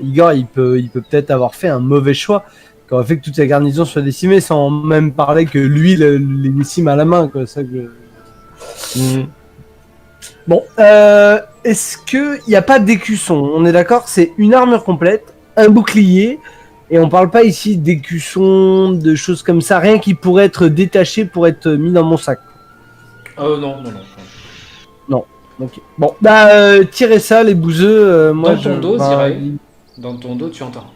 Igor, il peut peut-être avoir fait un mauvais choix qui aurait fait que toute sa garnison soit décimée, sans même parler que lui les décime à la main, quoi. Ça que Bon, est-ce que il n'y a pas d'écusson? On est d'accord, c'est une armure complète, un bouclier Et on parle pas ici d'écussons, de choses comme ça, rien qui pourrait être détaché pour être mis dans mon sac. Non. Ok. Bon, bah tirez ça les bouseux. Moi, Dans ton dos, bah, Ziray. Dans ton dos, tu entends.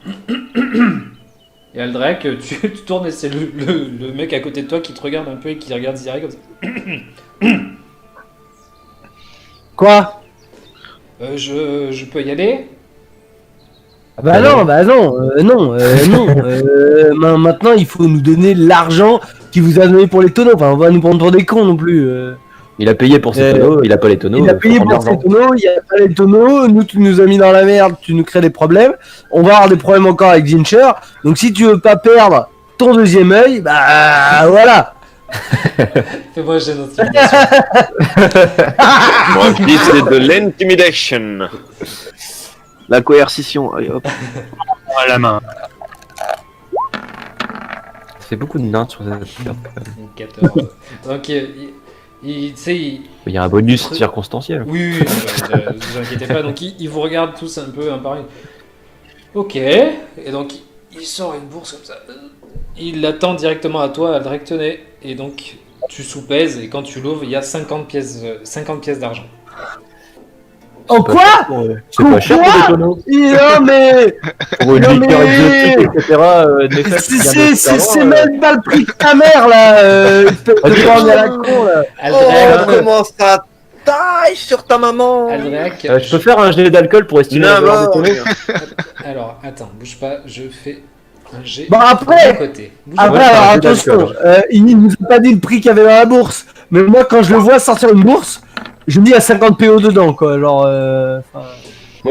Et Aldrek, tu tournes et c'est le mec à côté de toi qui te regarde un peu et qui regarde Ziray comme ça. Quoi? Je peux y aller? Bah non. Maintenant, il faut nous donner l'argent qu'il vous a donné pour les tonneaux. Enfin, on va nous prendre pour des cons non plus. Il a payé pour ses tonneaux, il a pas les tonneaux. Il a faut payé prendre pour ses l'argent. tonneaux, il a pas les tonneaux. Nous, tu nous as mis dans la merde, tu nous crées des problèmes. On va avoir des problèmes encore avec Gincher. Donc, si tu veux pas perdre ton deuxième œil, bah voilà. Fais-moi j'ai notre intimidation. Moi, je dis c'est de l'intimidation. La coercition. Allez, hop. À la main. Ça fait beaucoup de nains sur cette carte. quand même. 14. Donc, tu sais, Il y a un bonus circonstanciel. oui, ne vous inquiétez pas. Donc, ils vous regardent tous un peu un par un. Ok. Et donc, il sort une bourse comme ça. Il l'attend directement à toi, Aldrek, tenez. Et donc, tu soupèses et quand tu l'ouvres, il y a 50 pièces d'argent. Oh quoi? C'est pas cher pour les tonneaux. Non mais Pour une Non, liqueur mais- exotique, etc. néfaste, qui vient de c'est Occident, même pas le prix de ta mère là. Espèce de borgne à la con là. Aldrek, comment ça taille sur ta maman. Aldrek, Je peux faire un jet d'alcool pour estimer la valeur des tonneaux. alors, attends, bouge pas, je fais un jet Bon, après- de côté. Bouge Après, Ouais, c'est pas. alors un jeu attention, d'alcool. il nous a pas dit le prix qu'il y avait dans la bourse. Mais moi, quand je le vois sortir une bourse, je me dis il y a 50 PO dedans quoi. Genre. Enfin.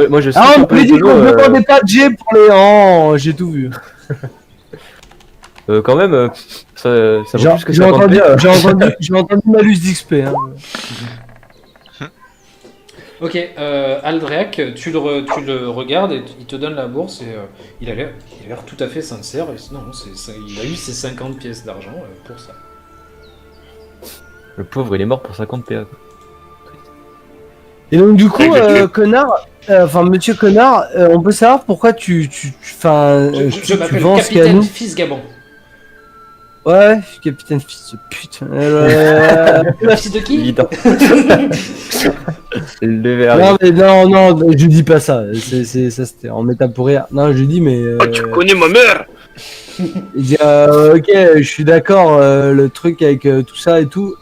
Moi, je sais Ah, qu'un on peu me les dit qu'on tonneaux, ne demandait pas de G pour les. Oh, j'ai tout vu. quand même, ça vaut J'ai plus que j'ai 50 entendu, PA. j'ai entendu malus d'XP. Hein. Ok, Aldrek, tu le regardes et il te donne la bourse et il a l'air tout à fait sincère. Et non, il a eu ses 50 pièces d'argent pour ça. Le pauvre, il est mort pour 50 PA. quoi. Et donc du coup, Avec connard, enfin monsieur connard, on peut savoir pourquoi enfin, Je tu m'appelle vends ce qu'il y a à Capitaine nous. Fils Gabon. Ouais, capitaine fils de pute. Fils de qui? Évident. Le verre. non, je dis pas ça. Ça c'était en méta pour rire. Non, je dis mais. Tu connais ma mère. Il dit, ok, je suis d'accord, le truc avec tout ça et tout.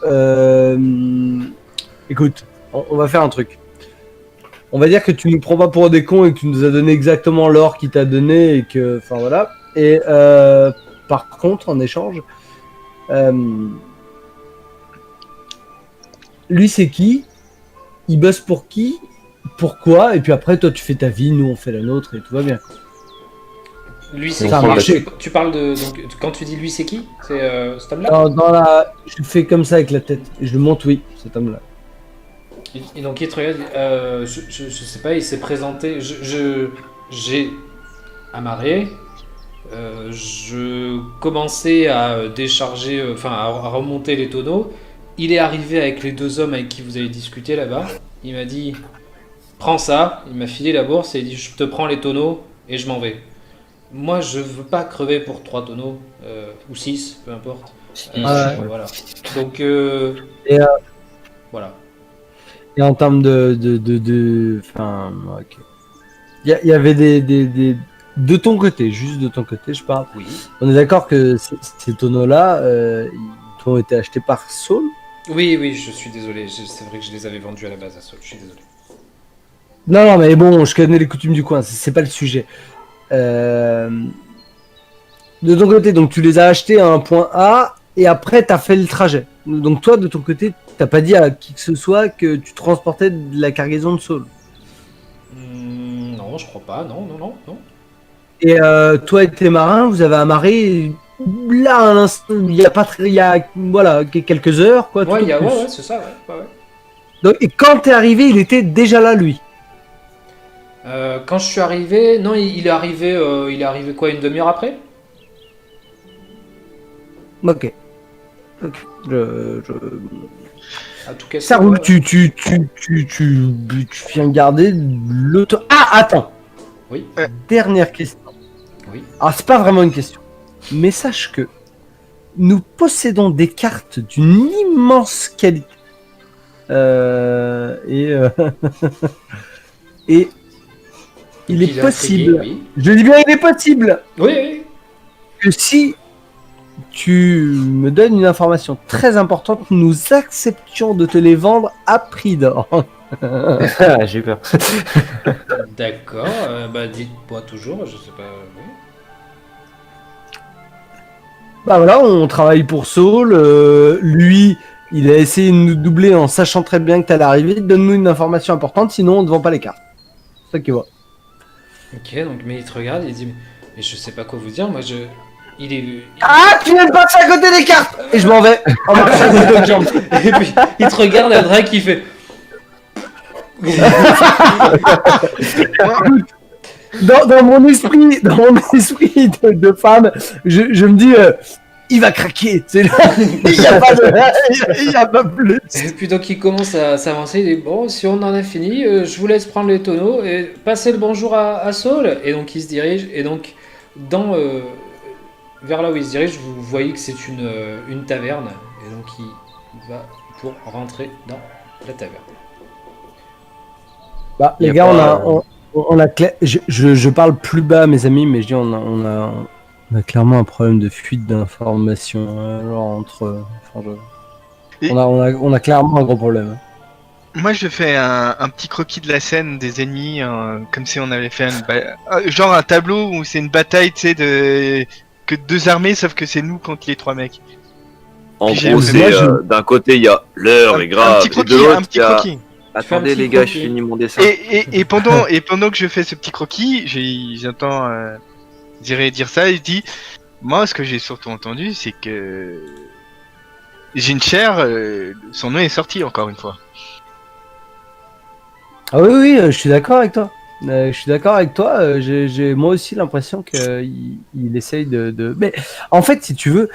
Écoute, on va faire un truc. On va dire que tu nous prends pas pour des cons et que tu nous as donné exactement l'or qu'il t'a donné et que, enfin voilà. Et par contre, en échange, lui c'est qui? Il bosse pour qui? Pourquoi? Et puis après, toi tu fais ta vie, nous on fait la nôtre et tout va bien. Lui, c'est Ça a qui? marché. Tu parles de. Donc, quand tu dis lui, c'est qui? C'est cet homme-là? Dans la, je fais comme ça avec la tête et je le montre, oui, cet homme-là. Et donc il te regarde, je sais pas, il s'est présenté, j'ai amarré, je commençais à décharger, enfin à remonter les tonneaux, il est arrivé avec les deux hommes avec qui vous avez discuté là-bas, il m'a dit, prends ça, il m'a filé la bourse et il dit, je te prends les tonneaux et je m'en vais. Moi je veux pas crever pour 3 tonneaux, ou 6, peu importe. Ouais. Voilà. Donc, Et, voilà. Et en termes enfin, ok. Il y avait des de ton côté, juste de ton côté, je parle. Oui. On est d'accord que ces tonneaux-là, ils ont été achetés par Saul. Oui, je suis désolé. C'est vrai que je les avais vendus à la base à Saul. Je suis désolé. Non, mais bon, je connais les coutumes du coin, c'est pas le sujet. De ton côté, donc tu les as achetés à un point A et après t'as fait le trajet. Donc toi, de ton côté, t'as pas dit à qui que ce soit que tu transportais de la cargaison de Saul. Non, je crois pas. Non. Et toi et tes marins, vous avez amarré là à l'instant, il y a pas très, il y a voilà quelques heures quoi. Ouais, tout au plus. ouais, c'est ça. Ouais. Donc, et quand t'es arrivé, il était déjà là lui. Quand je suis arrivé, non, il est arrivé quoi, une demi-heure après? Ok. À tout cas, Ça roule. Tu viens garder l'auto. Ah attends. Oui. Dernière question. Oui. Alors, c'est pas vraiment une question. Mais sache que nous possédons des cartes d'une immense qualité. Et il est possible, Intrigué, oui. je dis bien il est possible, Oui, oui. que si tu me donnes une information très importante, nous acceptions de te les vendre à prix d'or. Ah, j'ai eu peur. D'accord. Bah, dites-moi toujours, je sais pas. Oui. Bah voilà, on travaille pour Saul. Lui, il a essayé de nous doubler en sachant très bien que t'allais arriver. Donne-nous une information importante, sinon on ne vend pas les cartes. C'est ça qu'il voit. Ok, donc, mais il te regarde, il dit, mais je sais pas quoi vous dire, moi je. Ah, tu viens de passer à côté des cartes. Et je m'en vais. En marchant sur deux jambes. Et puis, il te regarde, Aldrich, il fait. Dans mon esprit de femme, je me dis, il va craquer. Il n'y a pas de, il y a pas plus. Et puis donc il commence à s'avancer, il dit bon si on en a fini, je vous laisse prendre les tonneaux et passer le bonjour à Saul. Et donc il se dirige, et donc vers là où il se dirige, vous voyez que c'est une taverne, et donc il va pour rentrer dans la taverne. Bah, les gars, on a je parle plus bas, mes amis, mais je dis on a clairement un problème de fuite d'informations, genre entre. On a clairement un gros problème. Moi, je fais un petit croquis de la scène des ennemis, comme si on avait fait genre un tableau où c'est une bataille, tu sais, que deux armées, sauf que c'est nous contre les trois mecs. En Puis gros, j'ai- c'est moi, d'un côté, il y a l'heure est grave, un petit et de croquis, l'autre, un petit il y a... croquis. Attendez petit les gars, croquis. je finis mon dessin. Et pendant que je fais ce petit croquis, j'entends dire ça, il dit, moi, ce que j'ai surtout entendu, c'est que Gincher, son nom est sorti encore une fois. Ah oui, je suis d'accord avec toi. Je suis d'accord avec toi. J'ai moi aussi l'impression qu'il essaye de. Mais en fait, si tu veux,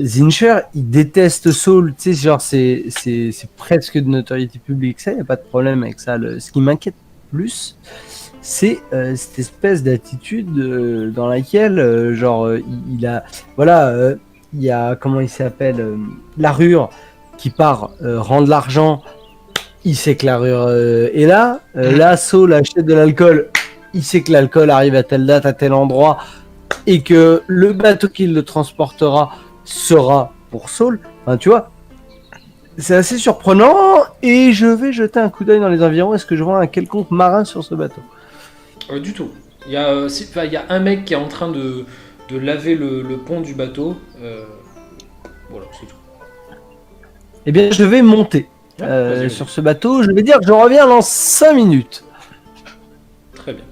Zincher, il déteste Saul. Tu sais, genre c'est presque de notoriété publique. Ça, y a pas de problème avec ça. Ce qui m'inquiète plus, c'est cette espèce d'attitude dans laquelle, il a, voilà, il y a comment il s'appelle, Larure qui part rendre l'argent. Il sait que l'arure est là. Là, Saul achète de l'alcool. Il sait que l'alcool arrive à telle date, à tel endroit, et que le bateau qui le transportera sera pour Saul. Enfin, tu vois, c'est assez surprenant. Et je vais jeter un coup d'œil dans les environs. Est-ce que je vois un quelconque marin sur ce bateau? Du tout. Il y a un mec qui est en train de laver le pont du bateau. Voilà, c'est tout. Eh bien, je vais monter Vas-y. sur ce bateau. Je vais dire que je reviens dans 5 minutes. Très bien.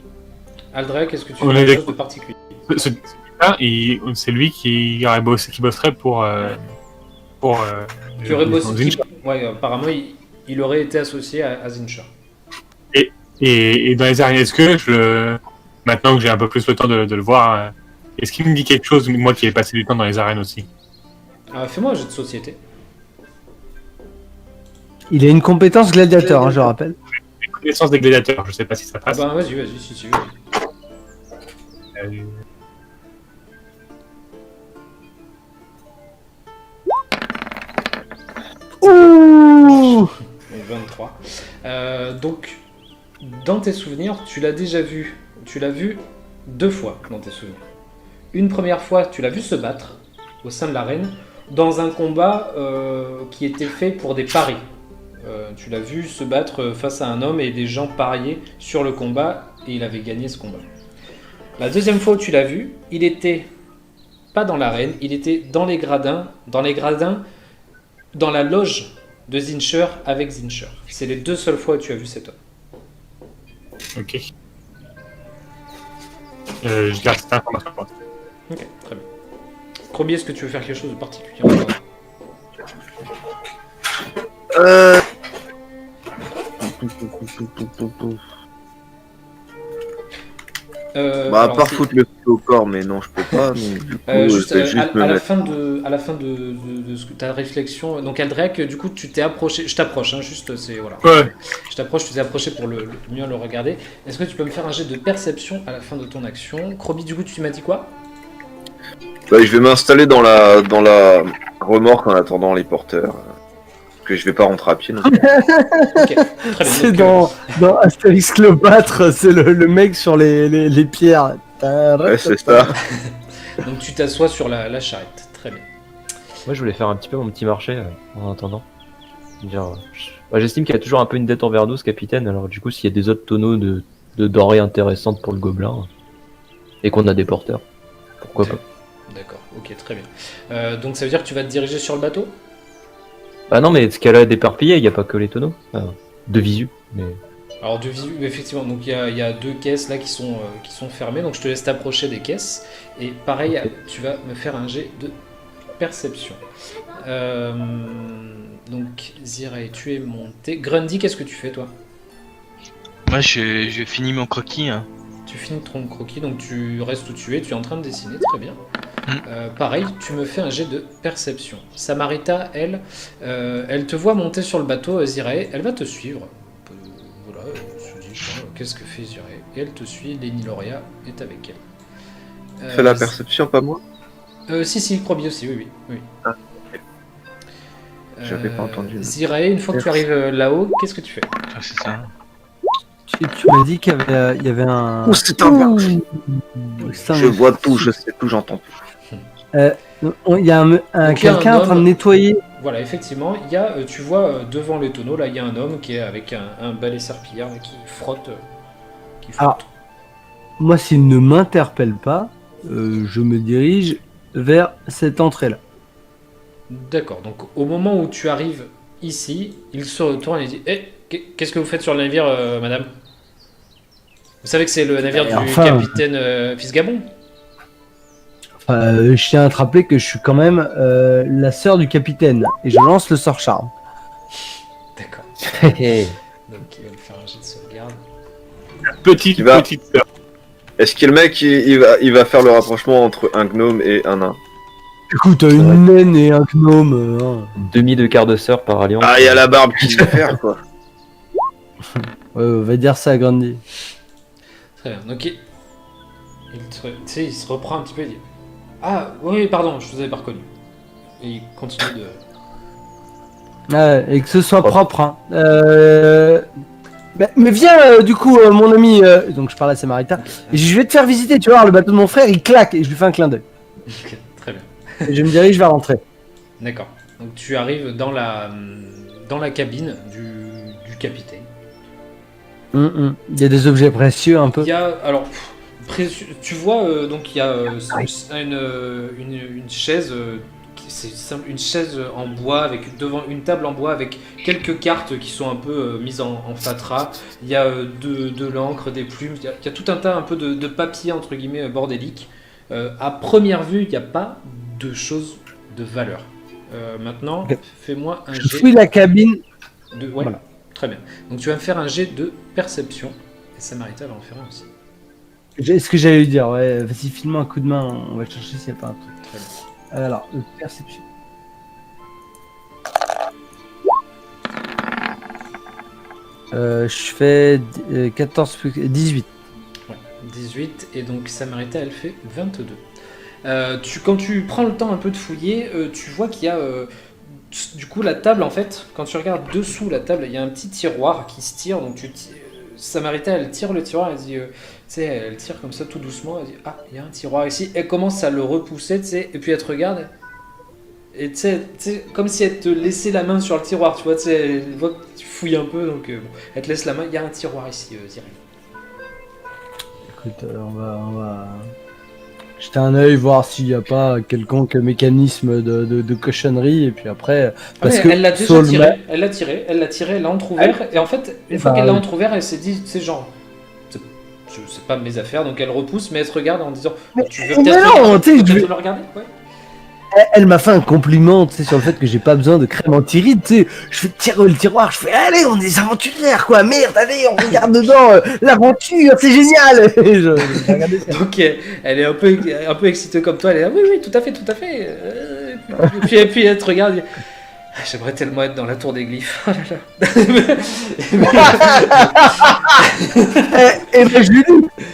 Aldrich, est-ce que tu On fais est quelque chose de d'accord. particulier? Ce type-là, c'est lui qui bosserait pour Qui aurait bossé Zincher. Ouais, apparemment, il aurait été associé à Zincher. Et dans les arènes, maintenant que j'ai un peu plus le temps de le voir, est-ce qu'il me dit quelque chose, moi qui ai passé du temps dans les arènes aussi? Fais-moi un jeu de société. Il a une compétence gladiateur, hein, je rappelle. Connaissance des gladiateurs, je sais pas si ça Ah passe. bah vas-y, si tu veux. Euh, Ouh! 23. Donc, dans tes souvenirs, tu l'as déjà vu. Tu l'as vu 2 fois dans tes souvenirs. Une première fois, tu l'as vu se battre au sein de l'arène dans un combat qui était fait pour des paris. Tu l'as vu se battre face à un homme et des gens pariaient sur le combat et il avait gagné ce combat. La deuxième fois où tu l'as vu, il était pas dans l'arène, il était dans les gradins, dans la loge de Zincher avec Zincher. C'est les 2 seules fois où tu as vu cet homme. Ok. Je garde cette information. Ok, très bien. Croby, est-ce que tu veux faire quelque chose de particulier encore? Bah, à alors, part c'est- foutre le feu au corps, mais non, je peux pas. Donc, du coup, juste, je vais juste me à la mettre. fin de ce que ta réflexion, donc Aldrek, du coup, tu t'es approché. Je t'approche, hein, juste, c'est voilà. Ouais. Je t'approche, tu t'es approché pour le mieux le regarder. Est-ce que tu peux me faire un jet de perception à la fin de ton action? Croby, du coup, tu m'as dit quoi? Bah, je vais m'installer dans la remorque en attendant les porteurs. Que je vais pas rentrer à pied. Non. Ok, très bien. C'est donc, dans Astérix Cléopâtre, c'est le mec sur les pierres. Ouais, c'est ça. donc tu t'assois sur la charrette. Très bien. Moi, je voulais faire un petit peu mon petit marché en attendant. J'estime qu'il y a toujours un peu une dette envers nous, ce capitaine. Alors, du coup, s'il y a des autres tonneaux de denrées intéressantes pour le gobelin et qu'on a des porteurs, pourquoi pas. D'accord, ok, très bien. Donc ça veut dire que tu vas te diriger sur le bateau? Ah non, mais ce qu'elle a d'éparpillé, il n'y a pas que les tonneaux. De visu, mais. Alors de visu, effectivement, donc il y a 2 caisses là qui sont fermées, donc je te laisse t'approcher des caisses. Et pareil, Ok. tu vas me faire un jet de perception. Donc Zirae, tu es monté. Grundy, qu'est-ce que tu fais toi? Moi, je finis mon croquis. Hein. Tu finis ton croquis, donc tu restes où tu es en train de dessiner, très bien. Mm. Pareil, tu me fais un jet de perception. Samarita, elle, elle te voit monter sur le bateau, Zirae, elle va te suivre. Voilà, elle se dit, tiens, qu'est-ce que fait Zirae? Et elle te suit, Lenny Loria est avec elle. Fais la perception, pas moi. Si, Croby aussi, oui. Ah, ok. J'avais pas entendu. Zirae, une fois que tu arrives là-haut, qu'est-ce que tu fais? Ah, c'est ça. Tu m'as dit qu'il y avait un. Oh, c'est un verbe. Putain, Je vois tout, je sais tout, j'entends tout. il y a Donc, il y a quelqu'un un en train de homme. nettoyer. Voilà, effectivement, il y a, tu vois devant les tonneaux, là, il y a un homme qui est avec un balai serpillière là, qui frotte. Ah. Moi, s'il ne m'interpelle pas, je me dirige vers cette entrée-là. D'accord, donc au moment où tu arrives ici, il se retourne et dit qu'est-ce que vous faites sur le navire, madame? Vous savez que c'est le navire du enfin. capitaine Fisgabon? Je tiens à te rappeler que je suis quand même la sœur du capitaine et je lance le sort charme. D'accord, donc il va me faire un jet de sauvegarde. Petite Tu vas- sœur. Est-ce que le mec, il va faire le rapprochement entre un gnome et un nain? Écoute, une naine et un gnome. Demi de quart de sœur par alliance. Ah, il y a la barbe qui se fait faire, quoi. On va dire ça à Grandy. Très bien, donc tu sais, il se reprend un petit peu et dit ah oui, pardon, je vous avais pas reconnu. Et il continue de. Et que ce soit propre. Hein. Mais viens, du coup, mon ami. Donc je parle à Samarita. Et je vais te faire visiter, tu vois, le bateau de mon frère, il claque. Et je lui fais un clin d'œil. Ok, très bien. Et je me dirige vers l'entrée. D'accord. Donc tu arrives dans la cabine du capitaine. Il y a des objets précieux un peu. Il y a alors tu vois donc il y a une chaise c'est une chaise en bois avec devant une table en bois avec quelques cartes qui sont un peu mises en fatras. Il y a de l'encre, des plumes. Il y a tout un tas un peu de papier entre guillemets bordélique. À première vue, il n'y a pas de choses de valeur. Maintenant, Ok. fais-moi un Je jet fouille la cabine. de. Ouais, Voilà. très bien. Donc tu vas me faire un jet de perception. Et Samarita va en faire un aussi. Ce que j'allais lui dire, ouais, vas-y, file-moi un coup de main, on va chercher s'il n'y a pas un truc. Très bien. Alors, perception. Je fais 14 plus 18. Ouais, 18, et donc Samarita elle fait 22. Quand tu prends le temps un peu de fouiller, tu vois qu'il y a du coup la table en fait, quand tu regardes dessous la table, il y a un petit tiroir qui se tire, donc Samarita elle tire le tiroir, elle dit, tu sais, elle tire comme ça tout doucement, elle dit ah il y a un tiroir ici, elle commence à le repousser, tu sais, et puis elle te regarde, et tu sais, comme si elle te laissait la main sur le tiroir, tu vois, tu sais, elle voit que tu fouilles un peu, donc bon, elle te laisse la main, il y a un tiroir ici, Zirae. Écoute, on va jeter un œil, voir s'il n'y a pas quelconque mécanisme de cochonnerie, et puis après. Parce que elle l'a déjà Saul tiré, elle l'a tiré, elle l'a entrouvert, et en fait, une fois bah, qu'elle l'a oui. entrouvert, elle s'est dit, c'est genre, c'est pas mes affaires, donc elle repousse, mais elle se regarde en disant, tu veux mais peut-être non, tu sais, peut-être je vais- le regarder, ouais. elle m'a fait un compliment, tu sais, sur le fait que j'ai pas besoin de crème anti-rides, tu sais. Je fais tirer le tiroir, je fais allez, on est des aventurières, quoi. Merde, allez, on regarde dedans, l'aventure, c'est génial. Et j'ai regardé ça. Donc elle est un peu excitée comme toi, elle est là, oui, oui, tout à fait, tout à fait. Et puis elle te regarde, elle dit, ah, j'aimerais tellement être dans la tour des glyphes. Oh là là. Et ben, je lui dis,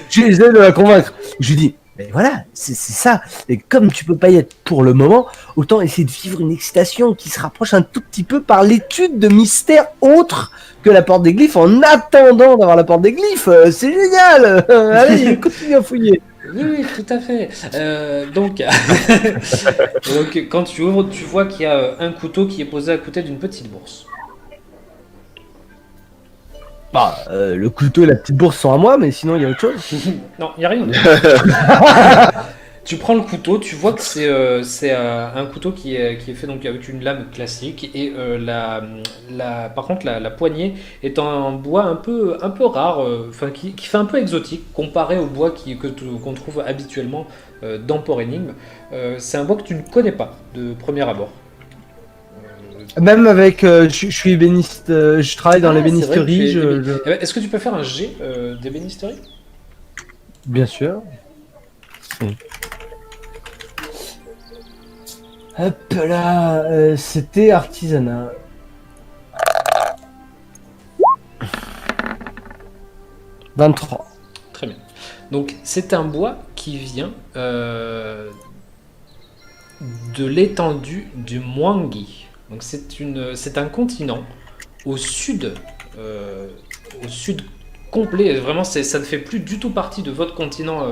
j'essaie de la convaincre. Je lui dis, mais voilà, c'est ça. Et comme tu peux pas y être pour le moment, autant essayer de vivre une excitation qui se rapproche un tout petit peu par l'étude de mystères autres que la porte des glyphes en attendant d'avoir la porte des glyphes. C'est génial. Allez, continue à fouiller. Oui, oui, tout à fait. Donc, donc, quand tu ouvres, tu vois qu'il y a un couteau qui est posé à côté d'une petite bourse. Bah, le couteau et la petite bourse sont à moi, mais sinon il y a autre chose. Non, il n'y a rien. Tu prends le couteau, tu vois que c'est un couteau qui est fait donc avec une lame classique et par contre la poignée est en bois un peu rare, enfin qui fait un peu exotique comparé au bois qu'on trouve habituellement dans Port Énigme. C'est un bois que tu ne connais pas de premier abord. Même avec, je suis ébéniste, je travaille dans Ah, l'ébénisterie. c'est vrai que tu es Eh ben, est-ce que tu peux faire un jet d'ébénisterie? Bien sûr. Hop là, c'était artisanat. « 23. Très bien. Donc c'est un bois qui vient de l'étendue du Mwangi. Donc c'est un continent au sud complet. Vraiment, ça ne fait plus du tout partie de votre continent.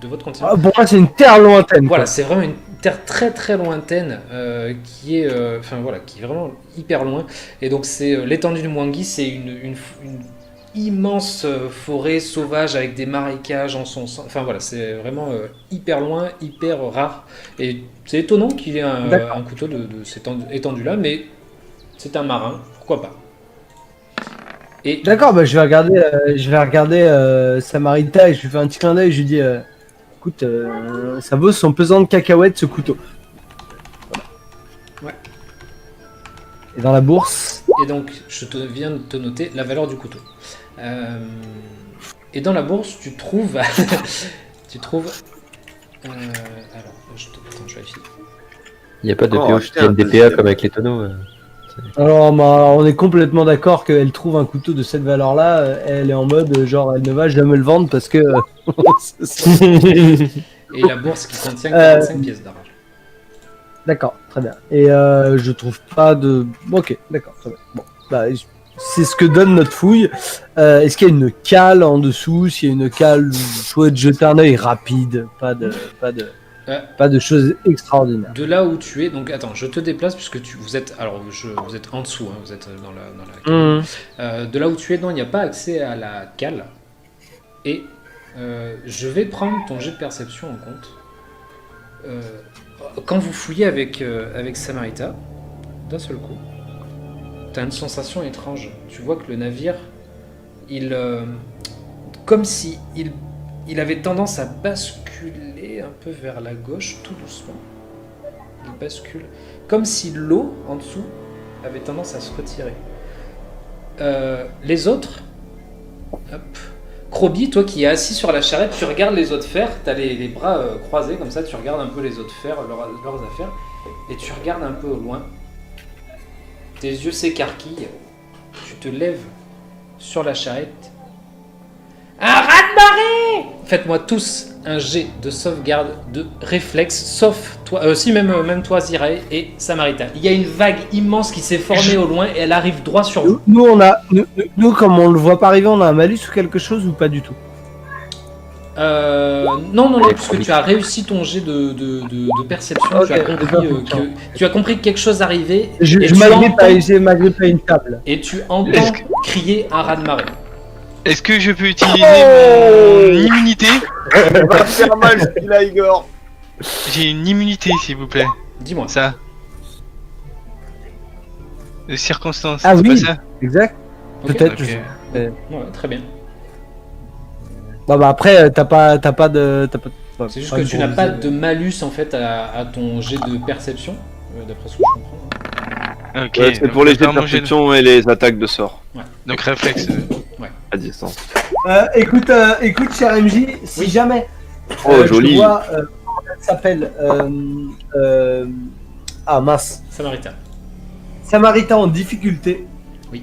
De votre continent. Ah, pour moi, c'est une terre lointaine. Voilà, Quoi. c'est vraiment une terre très très lointaine qui est vraiment hyper loin. Et donc c'est l'étendue du Mwangi, c'est une immense forêt sauvage avec des marécages en son sein. Enfin voilà, c'est vraiment hyper loin, hyper rare. Et c'est étonnant qu'il y ait un couteau de cette étendue-là, mais c'est un marin, pourquoi pas. Et D'accord, bah, je vais regarder Samarita et je lui fais un petit clin d'œil. Je lui dis, écoute, ça vaut son pesant de cacahuètes ce couteau. Ouais. Et dans la bourse. Et donc, viens de te noter la valeur du couteau. Et dans la bourse, tu trouves... alors, attends, je vérifie. Il n'y a pas de Oh, PO qui putain, tiennent des PA comme avec les tonneaux. Alors, bah, on est complètement d'accord qu'elle trouve un couteau de cette valeur-là. Elle est en mode, genre, elle ne va jamais le vendre parce que. Et la bourse qui contient 45 pièces d'argent. D'accord, très bien. Et je trouve pas de. Ok, d'accord, très bien. Bon, bah, c'est ce que donne notre fouille. Est-ce qu'il y a une cale en dessous? S'il y a une cale, je souhaite jeter un œil rapide, pas de choses extraordinaires. De là où tu es, donc attends, je te déplace puisque vous êtes en dessous, hein, vous êtes dans la cale. De là où tu es, non, il n'y a pas accès à la cale. Et je vais prendre ton jet de perception en compte. Quand vous fouillez avec Samarita, d'un seul coup, tu as une sensation étrange. Tu vois que le navire, comme si il avait tendance à basculer un peu vers la gauche, tout doucement. Il bascule. Comme si l'eau, en dessous, avait tendance à se retirer. Les autres... Hop. Krobi, toi qui es assis sur la charrette, tu regardes les autres faire, tu as les bras croisés comme ça, tu regardes un peu les autres faire, leurs affaires, et tu regardes un peu au loin. Tes yeux s'écarquillent, tu te lèves sur la charrette. Un raz-de-marée! Faites-moi tous un jet de sauvegarde de réflexe, sauf toi, même toi Zirae et Samarita. Il y a une vague immense qui s'est formée au loin et elle arrive droit sur vous. Nous, comme on le voit pas arriver, on a un malus ou quelque chose ou pas du tout? Non, puisque tu as réussi ton jet de perception, Ok, tu as compris que quelque chose arrivait. J'ai m'agrippé à une table. Et tu entends crier un raz-de-marée. Est-ce que je peux utiliser mon immunité? Va faire mal celui-là, Igor. J'ai une immunité, s'il vous plaît. Dis-moi. Ça. De circonstances, Ah c'est oui. pas ça? Exact. Ok. Peut-être. Ok. Ouais, très bien. Bon, bah après, t'as pas C'est juste que tu n'as pas de malus en fait à ton jet de perception, d'après ce que je comprends. Ok, Ouais, c'est donc pour les je vais jets de faire mon jet de- perception et les attaques de sort Donc réflexe. à distance. Écoute, cher MJ, si Oui. jamais Oh, joli. je vois, comment elle s'appelle ah mince, Samaritain. Samaritain en difficulté. Oui.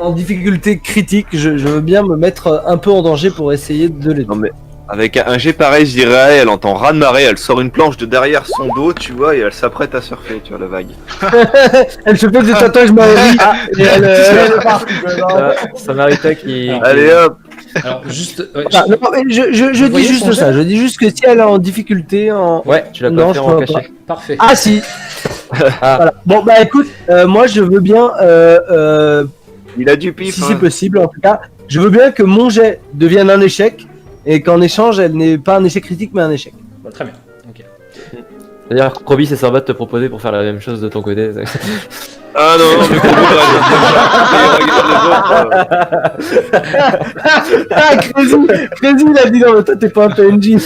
En difficulté critique, je veux bien me mettre un peu en danger pour essayer de l'aider. Non mais avec un jet pareil, je dirais, elle entend raz de marée, elle sort une planche de derrière son dos, tu vois, et elle s'apprête à surfer, tu vois, la vague. Elle se fait des tatouages maoris et elle est partie. Samarita qui. Alors, Allez hop. Alors juste, ouais, Ah, non, mais je Vous dis voyez juste son ça, jet je dis juste que si elle est en difficulté en... Ouais, tu l'as Non, pas je fait peux en pas. caché. parfait. Ah si. Voilà. Bon bah écoute, moi je veux bien, Il a du pif. si hein. c'est possible en tout cas, je veux bien que mon jet devienne un échec et qu'en échange elle n'est pas un échec critique mais un échec. Très bien. Ok. C'est-à-dire que Roby, c'est sympa de te proposer pour faire la même chose de ton côté. Ah non, non, mais Ah Crazy, il a dit non mais toi t'es pas un PNJ.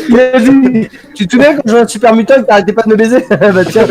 Il a dit, tu te souviens quand je jouais à Super Mutant, t'arrêtais pas de me baiser. Bah tiens.